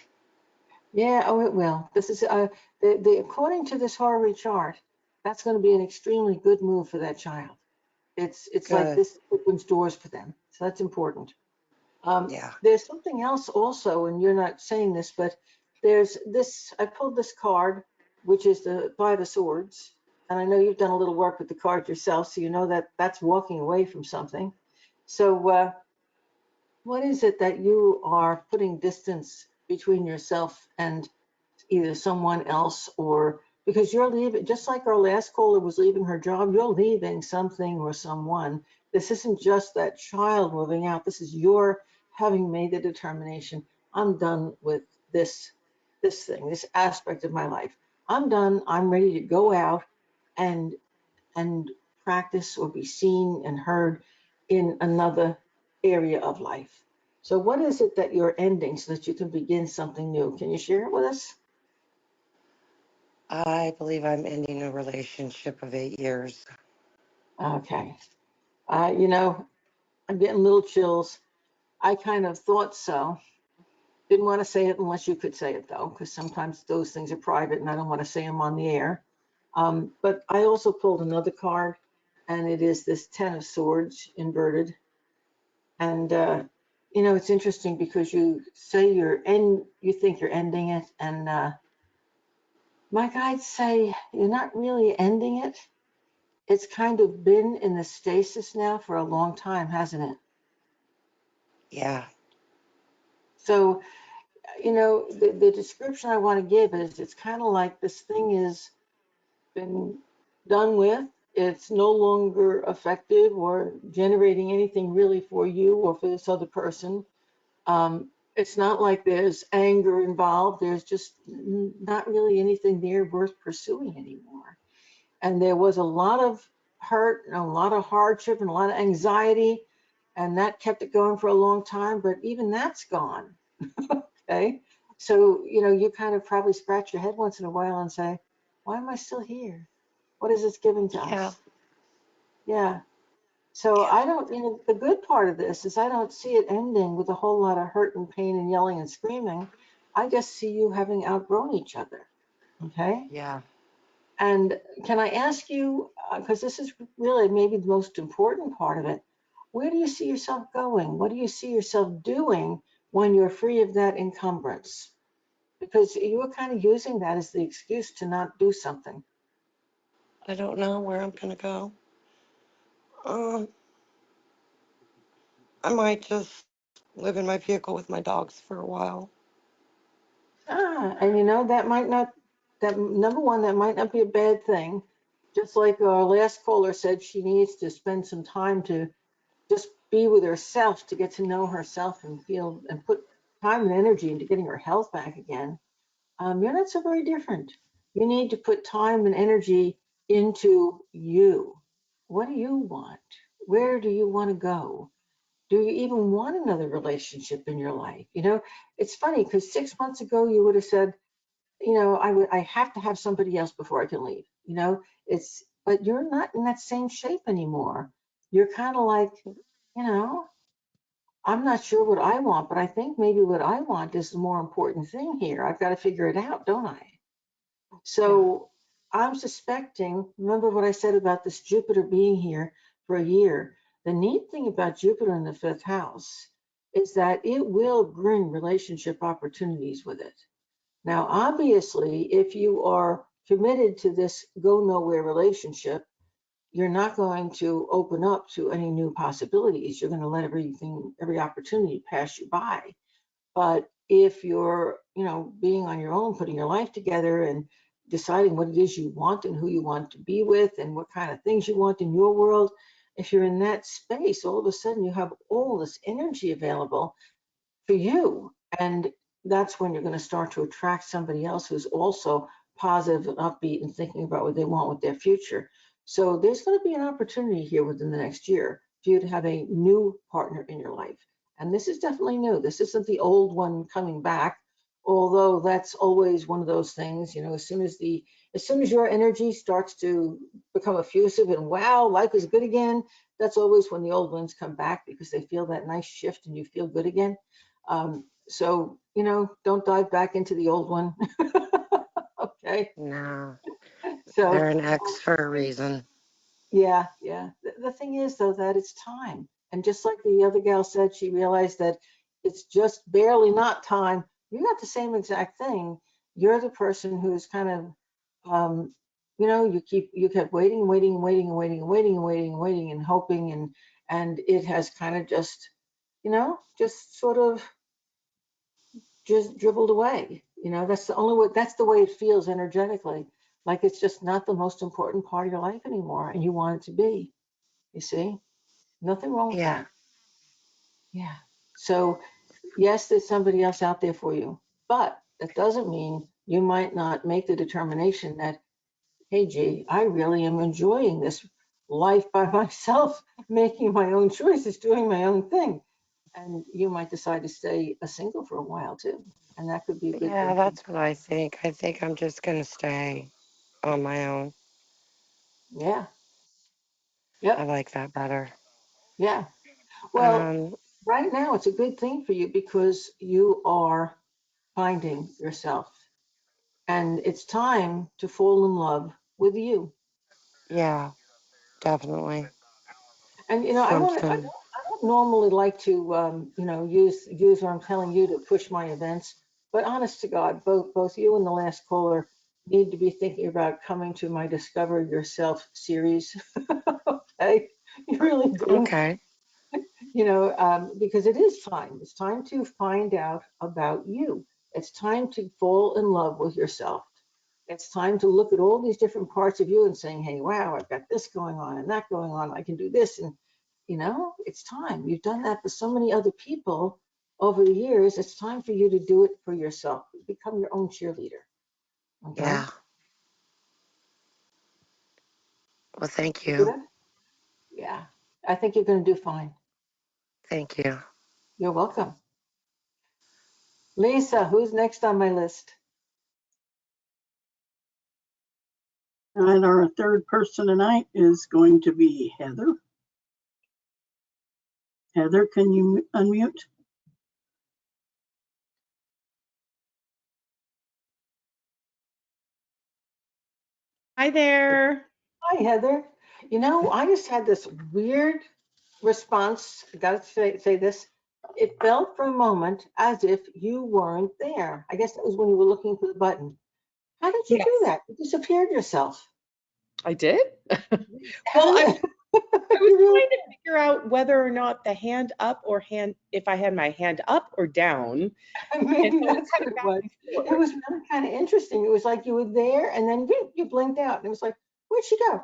Yeah, oh, it will. This is the according to this Horary chart, that's going to be an extremely good move for that child. It's like Good. this opens doors for them. So that's important. Yeah. There's something else also, and you're not saying this, but there's this. I pulled this card, which is the Five of Swords, and I know you've done a little work with the card yourself, so you know that that's walking away from something. So, what is it that you are putting distance between yourself and either someone else, or because you're leaving, just like our last caller was leaving her job, you're leaving something or someone. This isn't just that child moving out. This is your having made the determination. I'm done with this thing, this aspect of my life. I'm done. I'm ready to go out and and practice or be seen and heard in another area of life. So what is it that you're ending so that you can begin something new? Can you share it with us? I believe I'm ending a relationship of 8 years. Okay. You know, I'm getting little chills. I kind of thought so. Didn't want to say it unless you could say it, though, because sometimes those things are private and I don't want to say them on the air. But I also pulled another card, and it is this Ten of Swords inverted. And, it's interesting because you say you think you're ending it. And my guides say you're not really ending it. It's kind of been in the stasis now for a long time, hasn't it? Yeah. So, the description I want to give is it's kind of like this thing has been done with. It's no longer effective or generating anything really for you or for this other person. It's not like there's anger involved. There's just not really anything there worth pursuing anymore. And there was a lot of hurt and a lot of hardship and a lot of anxiety, and that kept it going for a long time. But even that's gone. Okay. So, you kind of probably scratch your head once in a while and say, why am I still here? What is this giving to Yeah. us? Yeah. So Yeah. I don't, the good part of this is I don't see it ending with a whole lot of hurt and pain and yelling and screaming. I just see you having outgrown each other. Okay. Yeah. And can I ask you, because this is really maybe the most important part of it, where do you see yourself going? What do you see yourself doing when you're free of that encumbrance? Because you were kind of using that as the excuse to not do something. I don't know where I'm gonna go. Um, I might just live in my vehicle with my dogs for a while. And that might not, that number one, that might not be a bad thing. Just like our last caller said, she needs to spend some time to just be with herself, to get to know herself and feel and put time and energy into getting her health back again. You're not so very different. You need to put time and energy into you. What do you want? Where do you want to go? Do you even want another relationship in your life? It's funny because 6 months ago you would have said, I have to have somebody else before I can leave. But you're not in that same shape anymore. You're kind of like, you know, I'm not sure what I want, but I think maybe what I want is the more important thing here. I've got to figure it out, don't I? Yeah. So I'm suspecting, remember what I said about this Jupiter being here for a year? The neat thing about Jupiter in the fifth house is that it will bring relationship opportunities with it. Now, obviously, if you are committed to this go nowhere relationship, you're not going to open up to any new possibilities. You're going to let every opportunity pass you by. But if you're, being on your own, putting your life together and deciding what it is you want and who you want to be with and what kind of things you want in your world, if you're in that space, all of a sudden you have all this energy available for you. And that's when you're going to start to attract somebody else who's also positive and upbeat and thinking about what they want with their future. So there's going to be an opportunity here within the next year for you to have a new partner in your life. And this is definitely new. This isn't the old one coming back, although that's always one of those things, as soon as your energy starts to become effusive and wow, life is good again, that's always when the old ones come back because they feel that nice shift and you feel good again. So, don't dive back into the old one. Okay. No, So, they're an ex for a reason. Yeah, yeah. The thing is, though, that it's time. And just like the other gal said, she realized that it's just barely not time. You got the same exact thing. You're the person who's kind of, you kept waiting, waiting, waiting, waiting, waiting, waiting, waiting, and hoping, and it has kind of just, just sort of just dribbled away. That's the only way, that's the way it feels energetically. Like it's just not the most important part of your life anymore, and you want it to be. You see, nothing wrong with Yeah. that. Yeah. So, yes, there's somebody else out there for you, but that doesn't mean you might not make the determination that, hey, gee, I really am enjoying this life by myself, making my own choices, doing my own thing. And you might decide to stay a single for a while too. And that could be a good Yeah, thing too. that's what I think. I think I'm just going to stay on my own. Yeah. I Yep. like that better. Yeah. Well, Um, right now it's a good thing for you because you are finding yourself. And it's time to fall in love with you. yeah, definitely. And I Something. don't normally like to use what I'm telling you to push my events, but honest to God, both you and the last caller need to be thinking about coming to my Discover Yourself series. Okay, you really do. Okay. Because it is time. It's time to find out about you. It's time to fall in love with yourself. It's time to look at all these different parts of you and saying, hey, wow, I've got this going on and that going on. I can do this. And, it's time. You've done that for so many other people over the years. It's time for you to do it for yourself. Become your own cheerleader. Okay? Yeah. Well, thank you. Good? Yeah. I think you're going to do fine. Thank you. You're welcome. Lisa, who's next on my list? And our third person tonight is going to be Heather. Heather, can you unmute? Hi there. Hi, Heather. I just had this weird response. I gotta say this. It felt for a moment as if you weren't there. I guess that was when you were looking for the button. How did you do Yes, that? You disappeared yourself. I did. How Well, did I was you really? trying to figure out whether or not the hand up or if I had my hand up or down. And Maybe so it was that's kind what of it back was. and It forth. was really kind of interesting. It was like you were there, and then you blinked out, and it was like, where'd she go?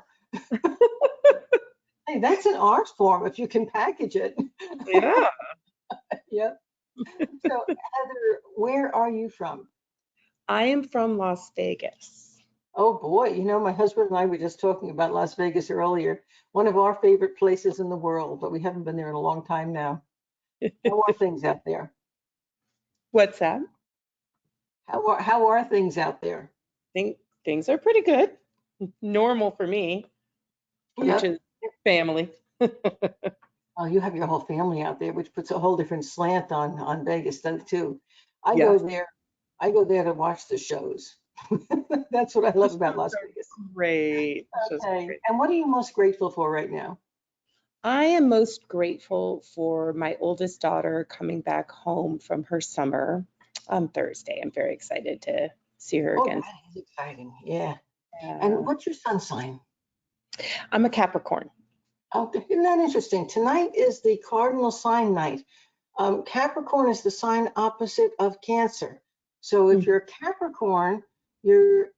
Hey, that's an art form if you can package it. Yeah. Yep. So, Heather, where are you from? I am from Las Vegas. Oh boy, my husband and I were just talking about Las Vegas earlier. One of our favorite places in the world, but we haven't been there in a long time now. How are things out there? What's that? How are things out there? Think things are pretty good. Normal for me, which Yep. is family. Oh, you have your whole family out there, which puts a whole different slant on Vegas though too. I go Yes. there, I go there to watch the shows. That's what I love The about shows Las are Vegas. great. The shows are Okay. great. And what are you most grateful for right now? I am most grateful for my oldest daughter coming back home from her summer on Thursday. I'm very excited to see her Oh, again. that is exciting. Yeah. And Yeah. what's your sun sign? I'm a Capricorn. Oh, isn't that interesting? Tonight is the cardinal sign night. Capricorn is the sign opposite of Cancer. So if Mhm. you're a Capricorn, you're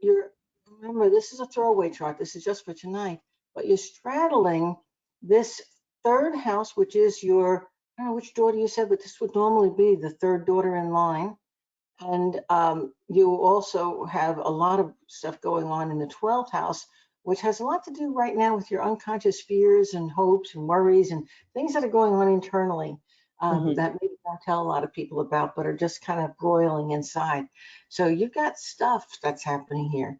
remember this is a throwaway chart. This is just for tonight, but you're straddling this third house, which is your I don't know which daughter you said, but this would normally be the third daughter in line. And you also have a lot of stuff going on in the 12th house, which has a lot to do right now with your unconscious fears and hopes and worries and things that are going on internally Mhm. that maybe don't tell a lot of people about, but are just kind of broiling inside. So you've got stuff that's happening here.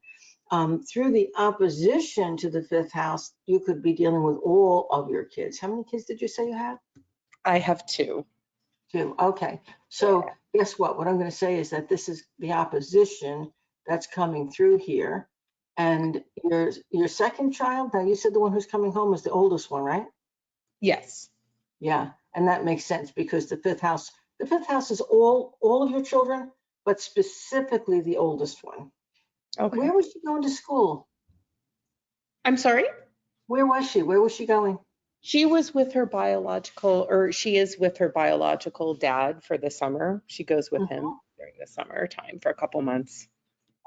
Through the opposition to the fifth house, you could be dealing with all of your kids. How many kids did you say you have? I have two. Two. Okay. So Yeah. guess what? What I'm going to say is that this is the opposition that's coming through here. And your second child, now you said the one who's coming home is the oldest one, right? Yes. Yeah, and that makes sense because the fifth house is all of your children, but specifically the oldest one. Okay. Where was she going to school? I'm sorry? Where was she? Where was she going? She was with her biological, or she is with her biological dad for the summer. She goes with Mhm. him during the summer time for a couple months.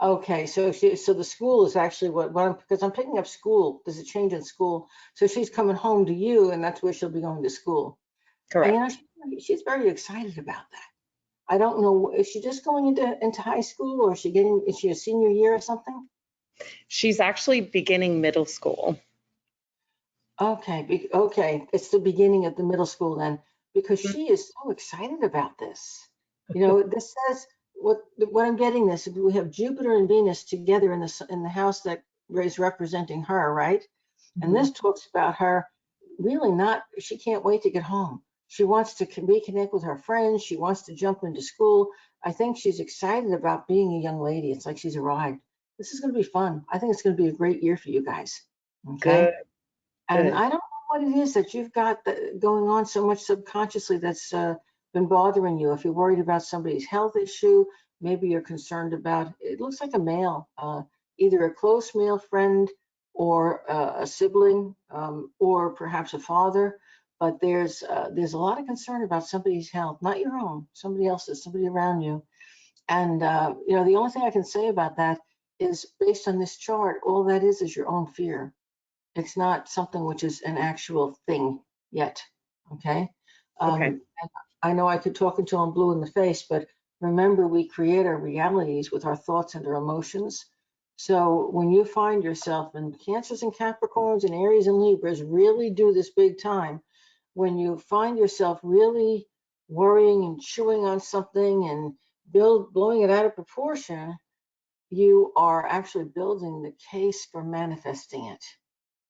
Okay, so so the school is actually because I'm picking up school. There's a change in school, so she's coming home to you, and that's where she'll be going to school. And Correct. she's very excited about that. I don't know, is she just going into high school, or is she a senior year or something? She's actually beginning middle school. Okay, okay, it's the beginning of the middle school then, because she is so excited about this. This says what I'm getting this. We have Jupiter and Venus together in the house that is representing her, right? And Mhm. this talks about her really not. She can't wait to get home. She wants to reconnect with her friends. She wants to jump into school. I think she's excited about being a young lady. It's like she's arrived. This is going to be fun. I think it's going to be a great year for you guys. Okay. Good, And good. I don't know what it is that you've got going on so much subconsciously that's been bothering you. If you're worried about somebody's health issue, maybe you're concerned about, it looks like a male, either a close male friend or a sibling, or perhaps a father. But there's a lot of concern about somebody's health, not your own, somebody else's, somebody around you. And the only thing I can say about that is based on this chart, all that is your own fear. It's not something which is an actual thing yet. Okay. Okay. And I know I could talk until I'm blue in the face, but remember, we create our realities with our thoughts and our emotions. So when you find yourself in Cancers and Capricorns and Aries and Libras really do this big time, when you find yourself really worrying and chewing on something and blowing it out of proportion, you are actually building the case for manifesting it.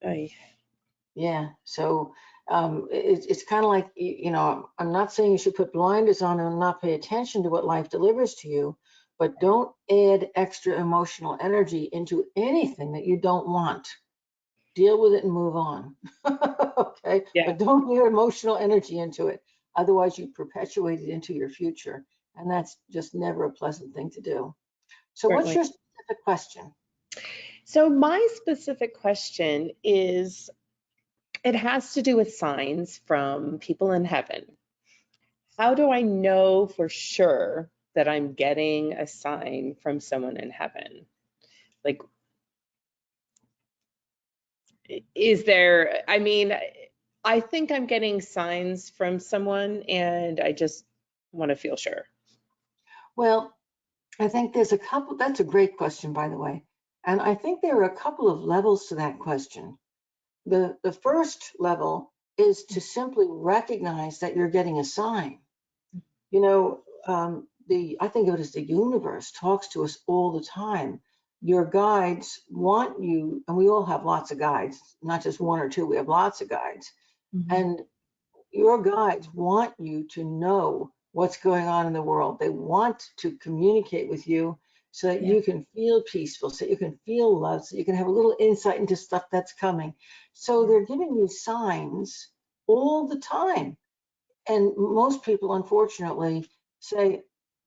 I, Yeah, so it's kind of like, I'm not saying you should put blinders on and not pay attention to what life delivers to you, but don't add extra emotional energy into anything that you don't want. Deal with it and move on. Okay, yeah, but don't add emotional energy into it. Otherwise, you perpetuate it into your future, and that's just never a pleasant thing to do. So what's certainly. your specific question? So my specific question is, it has to do with signs from people in heaven. How do I know for sure that I'm getting a sign from someone in heaven? Like, is there, I mean, I think I'm getting signs from someone and I just want to feel sure. Well, I think there's a couple, that's a great question, by the way. And I think there are a couple of levels to that question. The first level is to simply recognize that you're getting a sign. I think of it as the universe talks to us all the time. Your guides want you, and we all have lots of guides, not just one or two, we have lots of guides. Mhm. And your guides want you to know what's going on in the world. They want to communicate with you so that Yeah. you can feel peaceful, so you can feel love, so you can have a little insight into stuff that's coming. So Yeah. they're giving you signs all the time. And most people, unfortunately, say,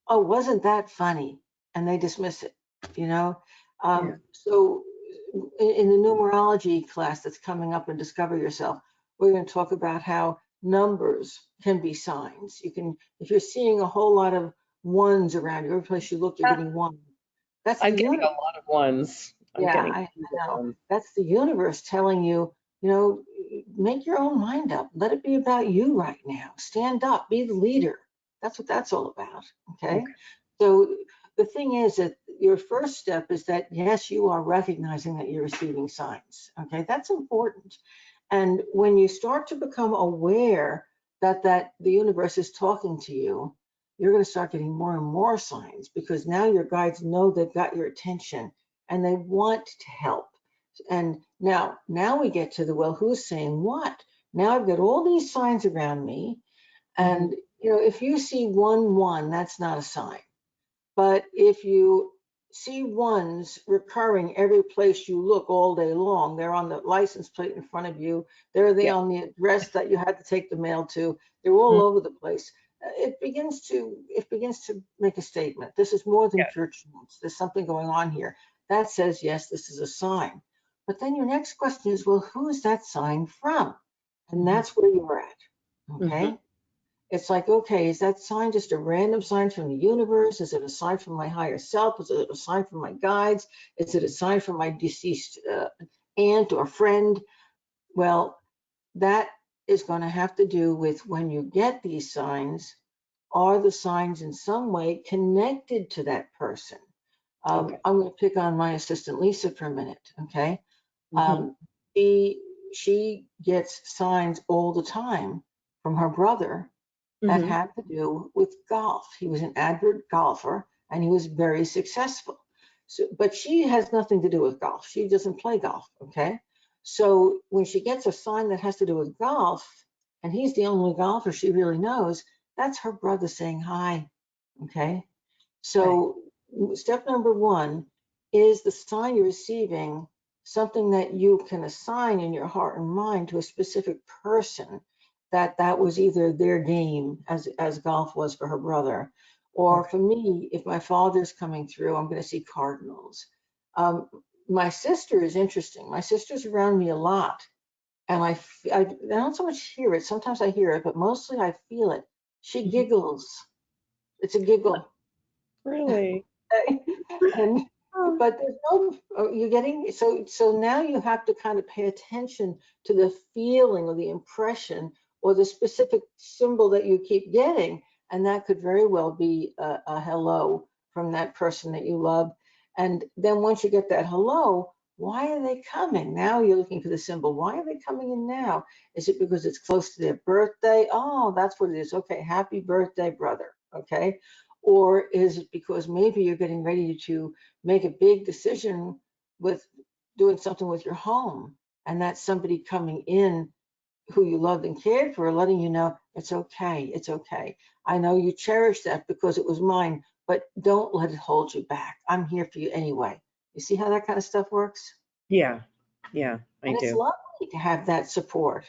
"Oh, wasn't that funny?" And they dismiss it, you know? Yeah. So in the numerology class that's coming up in Discover Yourself, we're going to talk about how numbers can be signs. If you're seeing a whole lot of ones around you, every place you look, you're Ah, getting one. That's the I'm getting a universe. lot of ones. I'm Yeah, getting I tons of know. ones. That's the universe telling you, make your own mind up. Let it be about you right now. Stand up, be the leader. That's what that's all about. Okay. Okay. So the thing is that your first step is that, yes, you are recognizing that you're receiving signs. Okay. That's important. And when you start to become aware that the universe is talking to you, you're going to start getting more and more signs because now your guides know they've got your attention and they want to help. And now we get to well, who's saying what? Now I've got all these signs around me. Mhm. And if you see 1-1, that's not a sign. But if you see ones recurring every place you look all day long. They're on the license plate in front of you. They're Yeah. on the address that you had to take the mail to. They're all Mm, over the place. It begins to make a statement. This is more than yeah. pure chance. There's something going on here. That says, yes, this is a sign. But then your next question is, well, who is that sign from? And Mhm, that's where you're at. mhm. Okay. It's like, okay, is that sign just a random sign from the universe? Is it a sign from my higher self? Is it a sign from my guides? Is it a sign from my deceased aunt or friend? Well, that is going to have to do with when you get these signs, are the signs in some way connected to that person? Okay. I'm going to pick on my assistant Lisa for a minute, okay? Mhm, Um, she gets signs all the time from her brother that mhm. had to do with golf. He was an avid golfer and he was very successful. So, but she has nothing to do with golf. She doesn't play golf. Okay. So when she gets a sign that has to do with golf, and he's the only golfer she really knows, that's her brother saying hi. Okay. Okay. So step number one is the sign you're receiving something that you can assign in your heart and mind to a specific person that was either their game as golf was for her brother, or Okay. for me, if my father's coming through, I'm going to see cardinals. Um, my sister is interesting. My sister's around me a lot, and I don't so much hear it. Sometimes I hear it, but mostly I feel it. She Mhm. giggles. It's a giggle. Really? And Oh. but there's no, you're getting, so now you have to kind of pay attention to the feeling or the impression or the specific symbol that you keep getting, and that could very well be a hello from that person that you love. And then once you get that hello, why are they coming? Now you're looking for the symbol. Why are they coming in now? Is it because it's close to their birthday? Oh, that's what it is. Okay, happy birthday, brother. Okay. Or is it because maybe you're getting ready to make a big decision with doing something with your home, and that's somebody coming in who you loved and cared for, letting you know it's okay, it's okay. I know you cherish that because it was mine, but don't let it hold you back. I'm here for you anyway. You see how that kind of stuff works? Yeah. Yeah, I And it's do. lovely to have that support.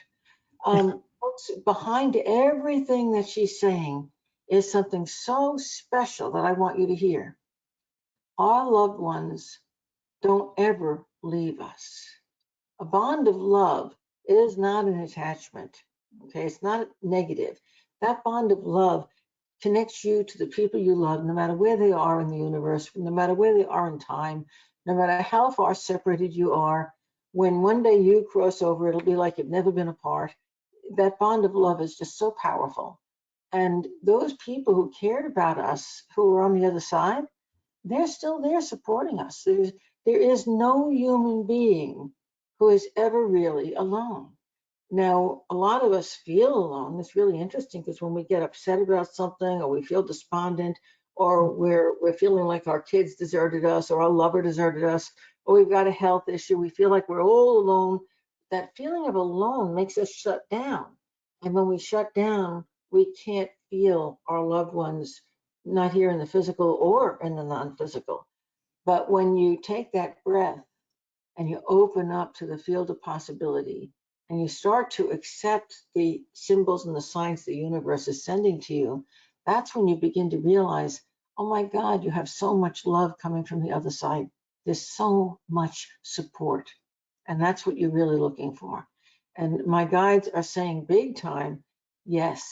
Folks, behind everything that she's saying is something so special that I want you to hear. Our loved ones don't ever leave us. A bond of love is not an attachment. Okay, it's not negative. That bond of love connects you to the people you love, no matter where they are in the universe, no matter where they are in time, no matter how far separated you are. When one day you cross over, it'll be like you've never been apart. That bond of love is just so powerful. And those people who cared about us, who were on the other side, they're still there supporting us. There is no human being who is ever really alone. Now, a lot of us feel alone. It's really interesting because when we get upset about something or we feel despondent or we're feeling like our kids deserted us or our lover deserted us or we've got a health issue, we feel like we're all alone. That feeling of alone makes us shut down. And when we shut down, we can't feel our loved ones, not here in the physical or in the non-physical. But when you take that breath and you open up to the field of possibility and you start to accept the symbols and the signs the universe is sending to you, that's when you begin to realize, oh my God, you have so much love coming from the other side. There's so much support. And that's what you're really looking for. And my guides are saying big time, yes,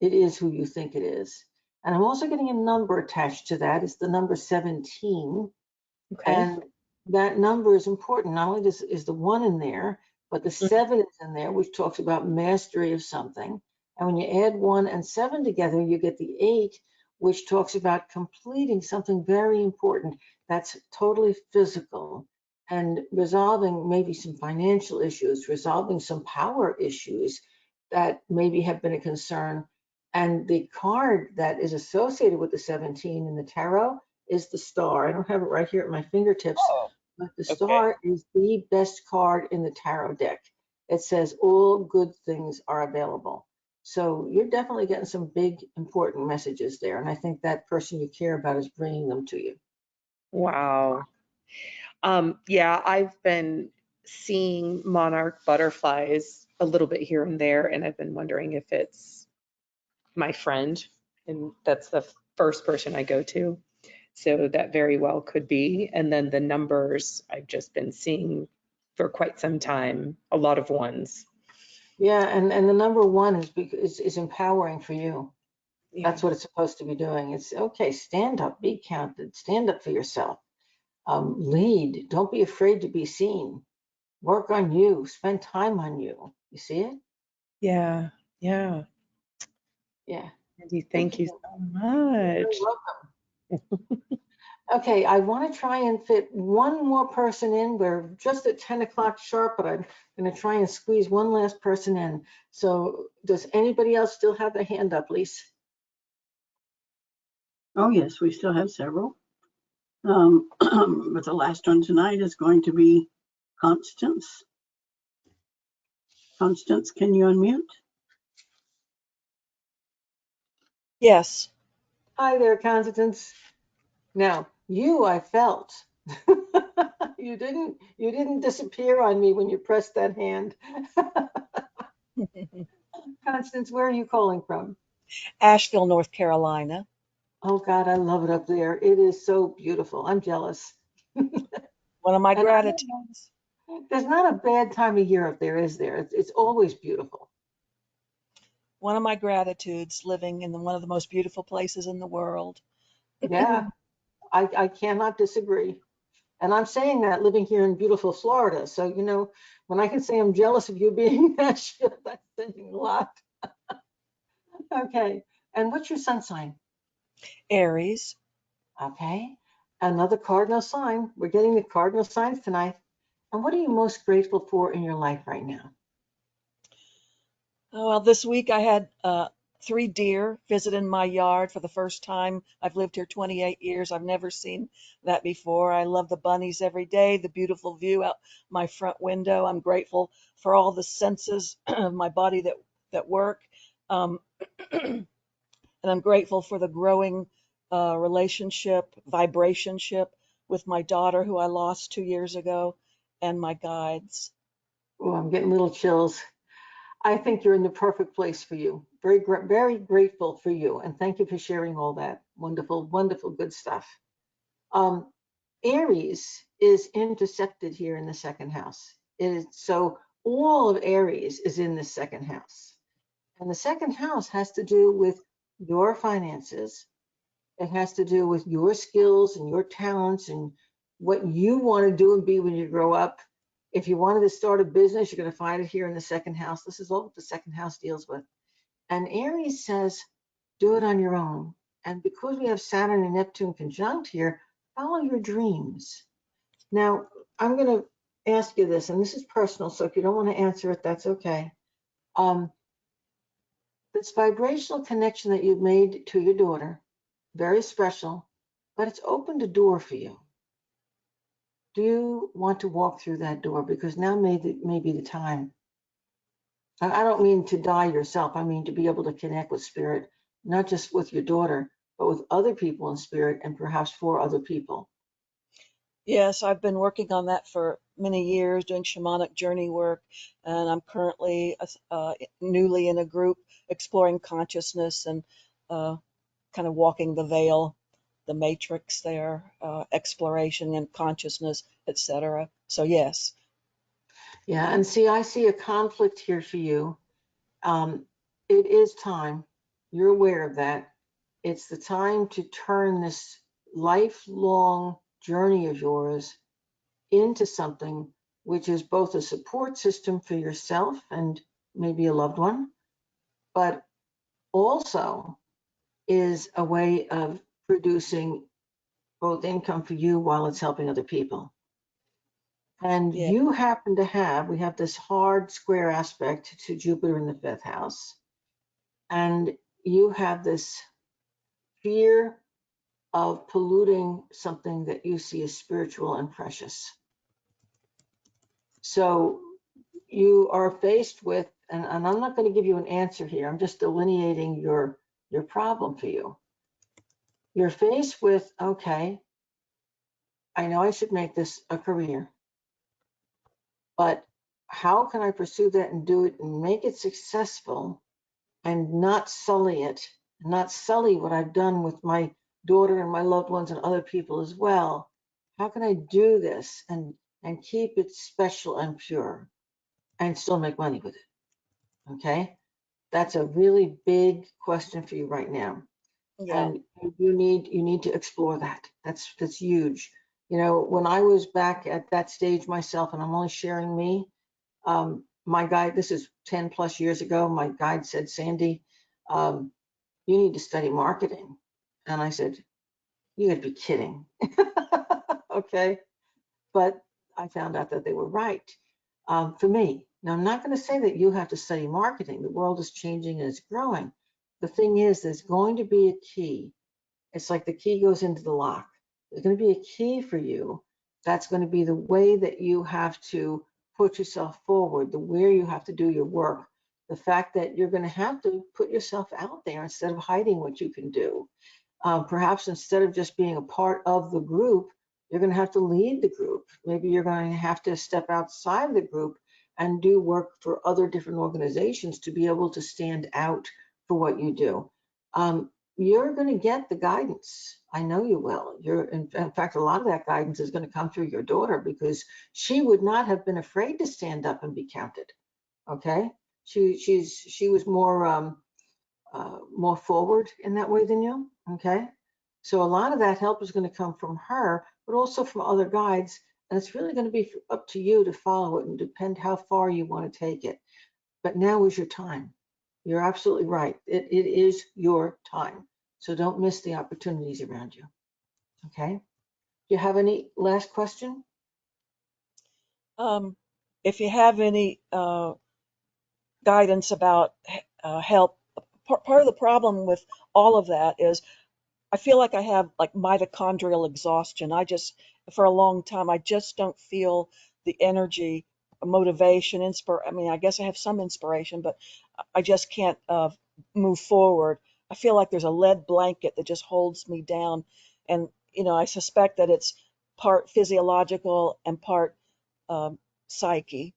it is who you think it is. And I'm also getting a number attached to that. It's the number 17. Okay. And that number is important. Not only is the one in there, but the Mhm. seven is in there, which talks about mastery of something. And when you add 1 and 7 together, you get the 8, which talks about completing something very important that's totally physical and resolving maybe some financial issues, resolving some power issues that maybe have been a concern. And the card that is associated with the 17 in the tarot is the star. I don't have it right here at my fingertips, Oh, but the okay. star is the best card in the tarot deck. It says all good things are available. So you're definitely getting some big, important messages there. And I think that person you care about is bringing them to you. Wow. Yeah, I've been seeing monarch butterflies a little bit here and there, and I've been wondering if it's my friend, and that's the first person I go to. So that very well could be. And then the numbers I've just been seeing for quite some time, a lot of ones. Yeah, and the number one is empowering for you. Yeah. That's what it's supposed to be doing. It's okay, stand up, be counted, stand up for yourself. Lead, don't be afraid to be seen. Work on you, spend time on you. You see it? Yeah. Yeah. Yeah, Andy, good thank for you you. so You're much. welcome. Okay, I want to try and fit one more person in. We're just at 10 o'clock sharp, but I'm going to try and squeeze one last person in. So does anybody else still have their hand up, Lise? Oh, yes, we still have several. But the last one tonight is going to be Constance. Constance, can you unmute? Yes. Hi there, Constance. Now, I felt. You didn't disappear on me when you pressed that hand. Constance, where are you calling from? Asheville, North Carolina. Oh God, I love it up there. It is so beautiful. I'm jealous. One of my And I don't know, gratitudes. there's not a bad time of year up there, is there? It's always beautiful. One of my gratitudes living in one of the most beautiful places in the world. Yeah, I cannot disagree. And I'm saying that living here in beautiful Florida. So, when I can say I'm jealous of you being in Nashville, that's saying a lot. Okay. And what's your sun sign? Aries. Okay. Another cardinal sign. We're getting the cardinal signs tonight. And what are you most grateful for in your life right now? Oh, well, this week I had 3 deer visit in my yard for the first time. I've lived here 28 years. I've never seen that before. I love the bunnies every day, the beautiful view out my front window. I'm grateful for all the senses of my body that work. Um, and I'm grateful for the growing vibrationship with my daughter, who I lost 2 years ago, and my guides. Oh, I'm getting little chills. I think you're in the perfect place for you. Very grateful for you. And thank you for sharing all that wonderful, wonderful, good stuff. Um, Aries is intercepted here in the second house. It is so all of Aries is in the second house. And the second house has to do with your finances. It has to do with your skills and your talents and what you want to do and be when you grow up. If you wanted to start a business, you're going to find it here in the second house. This is all what the second house deals with. And Aries says, do it on your own. And because we have Saturn and Neptune conjunct here, follow your dreams. Now, I'm going to ask you this, and this is personal, so if you don't want to answer it, that's okay. Um, this vibrational connection that you've made to your daughter, very special, but it's opened a door for you. Do you want to walk through that door? Because now may be the time. I don't mean to die yourself. I mean to be able to connect with spirit, not just with your daughter, but with other people in spirit and perhaps for other people. Yes, I've been working on that for many years, doing shamanic journey work, and I'm currently newly in a group exploring consciousness and uh, kind of walking the veil, the matrix there, exploration and consciousness, etc. So yes, Yeah, and see, I see a conflict here for you. Um, it is time. You're aware of that. It's the time to turn this lifelong journey of yours into something which is both a support system for yourself and maybe a loved one, but also is a way of producing both income for you while it's helping other people. And yeah, you happen to we have this hard square aspect to Jupiter in the fifth house. And you have this fear of polluting something that you see as spiritual and precious. So you are faced with, and I'm not going to give you an answer here, I'm just delineating your problem for you. You're faced with, okay, I know I should make this a career, but how can I pursue that and do it and make it successful and not sully it, not sully what I've done with my daughter and my loved ones and other people as well? How can I do this and keep it special and pure and still make money with it? Okay, that's a really big question for you right now, Yeah. and you need to explore that. That's huge. You know, when I was back at that stage myself, and I'm only sharing me, my guide, this is 10 plus years ago, my guide said, Sandy, um, you need to study marketing. And I said, you gotta be kidding. Okay. But I found out that they were right, for me. Now, I'm not going to say that you have to study marketing. The world is changing and it's growing. The thing is, there's going to be a key. It's like the key goes into the lock. There's going to be a key for you. That's going to be the way that you have to put yourself forward, the where you have to do your work, the fact that you're going to have to put yourself out there instead of hiding what you can do. Perhaps instead of just being a part of the group, you're going to have to lead the group. Maybe you're going to have to step outside the group and do work for other different organizations to be able to stand out for what you do. You're going to get the guidance. I know you will. In fact, a lot of that guidance is going to come through your daughter, because she would not have been afraid to stand up and be counted. Okay, she was more forward in that way than you. Okay, so a lot of that help is going to come from her, but also from other guides, and it's really going to be up to you to follow it and depend how far you want to take it. But now is your time. You're absolutely right. It is your time. So don't miss the opportunities around you. Okay. Do you have any last question? Um, if you have any guidance about help, part of the problem with all of that is I feel like I have like mitochondrial exhaustion. For a long time, I just don't feel the energy, motivation, I mean, I guess I have some inspiration, but I just can't move forward. I feel like there's a lead blanket that just holds me down. And, I suspect that it's part physiological and part um, psyche,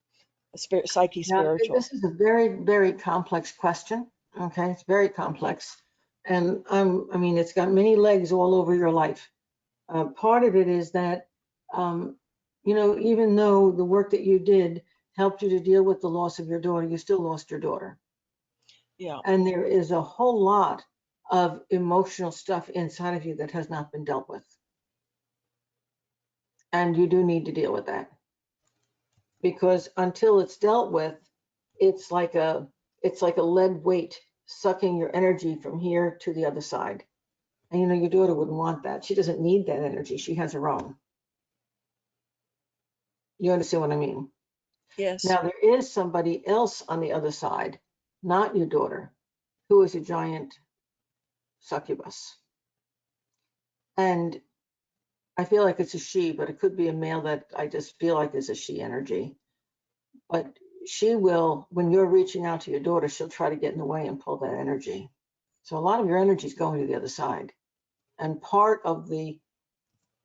psyche Now, spiritual. this is a very, very complex question. Okay. It's very complex. And I mean, it's got many legs all over your life. Part of it is that, um, even though the work that you did helped you to deal with the loss of your daughter, you still lost your daughter. Yeah. And there is a whole lot of emotional stuff inside of you that has not been dealt with. And you do need to deal with that, because until it's dealt with, it's like a lead weight sucking your energy from here to the other side. And your daughter wouldn't want that. She doesn't need that energy. She has her own. You understand what I mean? Yes. Now, there is somebody else on the other side, not your daughter, who is a giant succubus. And I feel like it's a she, but it could be a male that I just feel like is a she energy. But she will, when you're reaching out to your daughter, she'll try to get in the way and pull that energy. So a lot of your energy is going to the other side. And part of the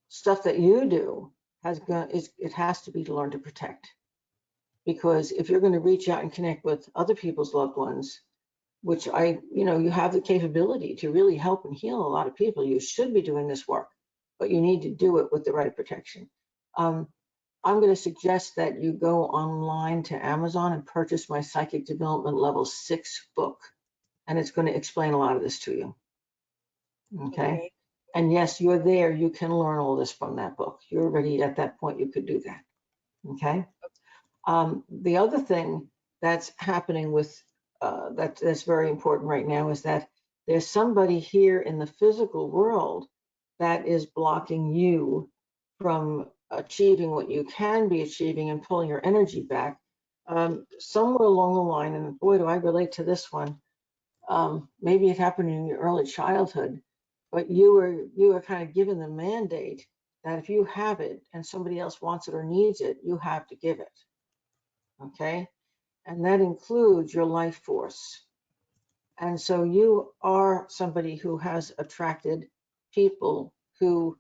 stuff that you do it has to be to learn to protect. Because if you're going to reach out and connect with other people's loved ones, which you have the capability to really help and heal a lot of people, you should be doing this work, but you need to do it with the right protection. Um, I'm going to suggest that you go online to Amazon and purchase my Psychic Development Level 6 book, and it's going to explain a lot of this to you. Okay. Okay. And yes, you're there. You can learn all this from that book. You're already at that point. You could do that. Okay. The other thing that's happening with that's very important right now is that there's somebody here in the physical world that is blocking you from achieving what you can be achieving and pulling your energy back. Somewhere along the line, and boy, do I relate to this one. Maybe it happened in your early childhood, but you were kind of given the mandate that if you have it and somebody else wants it or needs it, you have to give it. Okay. And that includes your life force. And so you are somebody who has attracted people who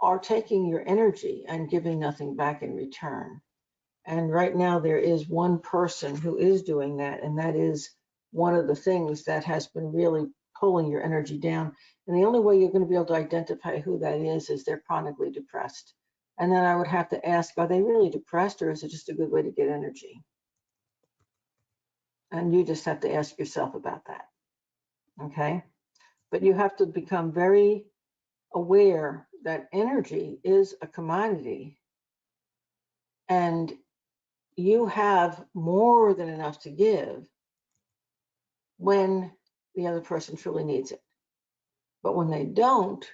are taking your energy and giving nothing back in return. And right now there is one person who is doing that, and that is one of the things that has been really pulling your energy down. And the only way you're going to be able to identify who that is they're chronically depressed. And then I would have to ask, are they really depressed, or is it just a good way to get energy? And you just have to ask yourself about that. Okay? But you have to become very aware that energy is a commodity, and you have more than enough to give when the other person truly needs it. But when they don't,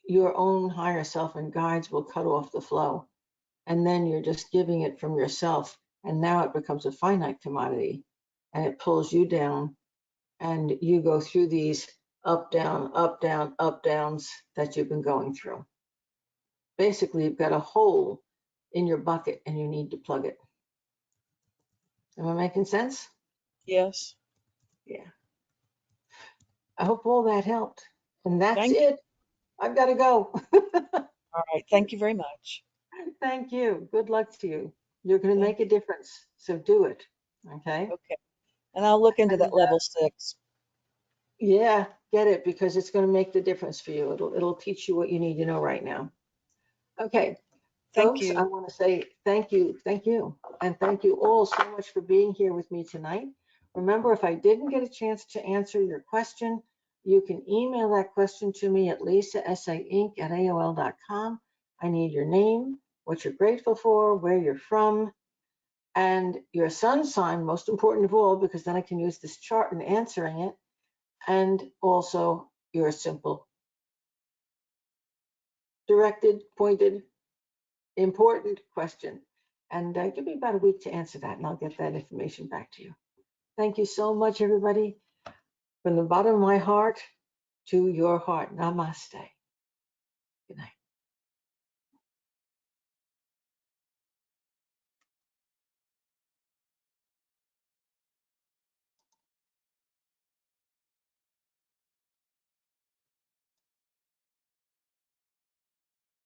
your own higher self and guides will cut off the flow. And then you're just giving it from yourself. And now it becomes a finite commodity, and it pulls you down, and you go through these up, down, up, down, up, downs that you've been going through. Basically, you've got a hole in your bucket and you need to plug it. Am I making sense? Yes. Yeah. I hope all that helped. And that's Thank you. it. I've got to go. All right. Thank you very much. Thank you. Good luck to you. You're going to Thank make a difference. So do it. Okay. Okay. And I'll look into And that level 6. yeah, get it, because it's going to make the difference for you. It'll teach you what you need to know right now. Okay. Thank Folks, I you. want to say thank you, and thank you all so much for being here with me tonight. Remember, if I didn't get a chance to answer your question, you can email that question to me at lisasainc@aol.com. I need your name, what you're grateful for, where you're from, and your sun sign, most important of all, because then I can use this chart in answering it, and also your simple, directed, pointed, important question. And give me about a week to answer that, and I'll get that information back to you. Thank you so much, everybody. From the bottom of my heart to your heart, namaste. Good night.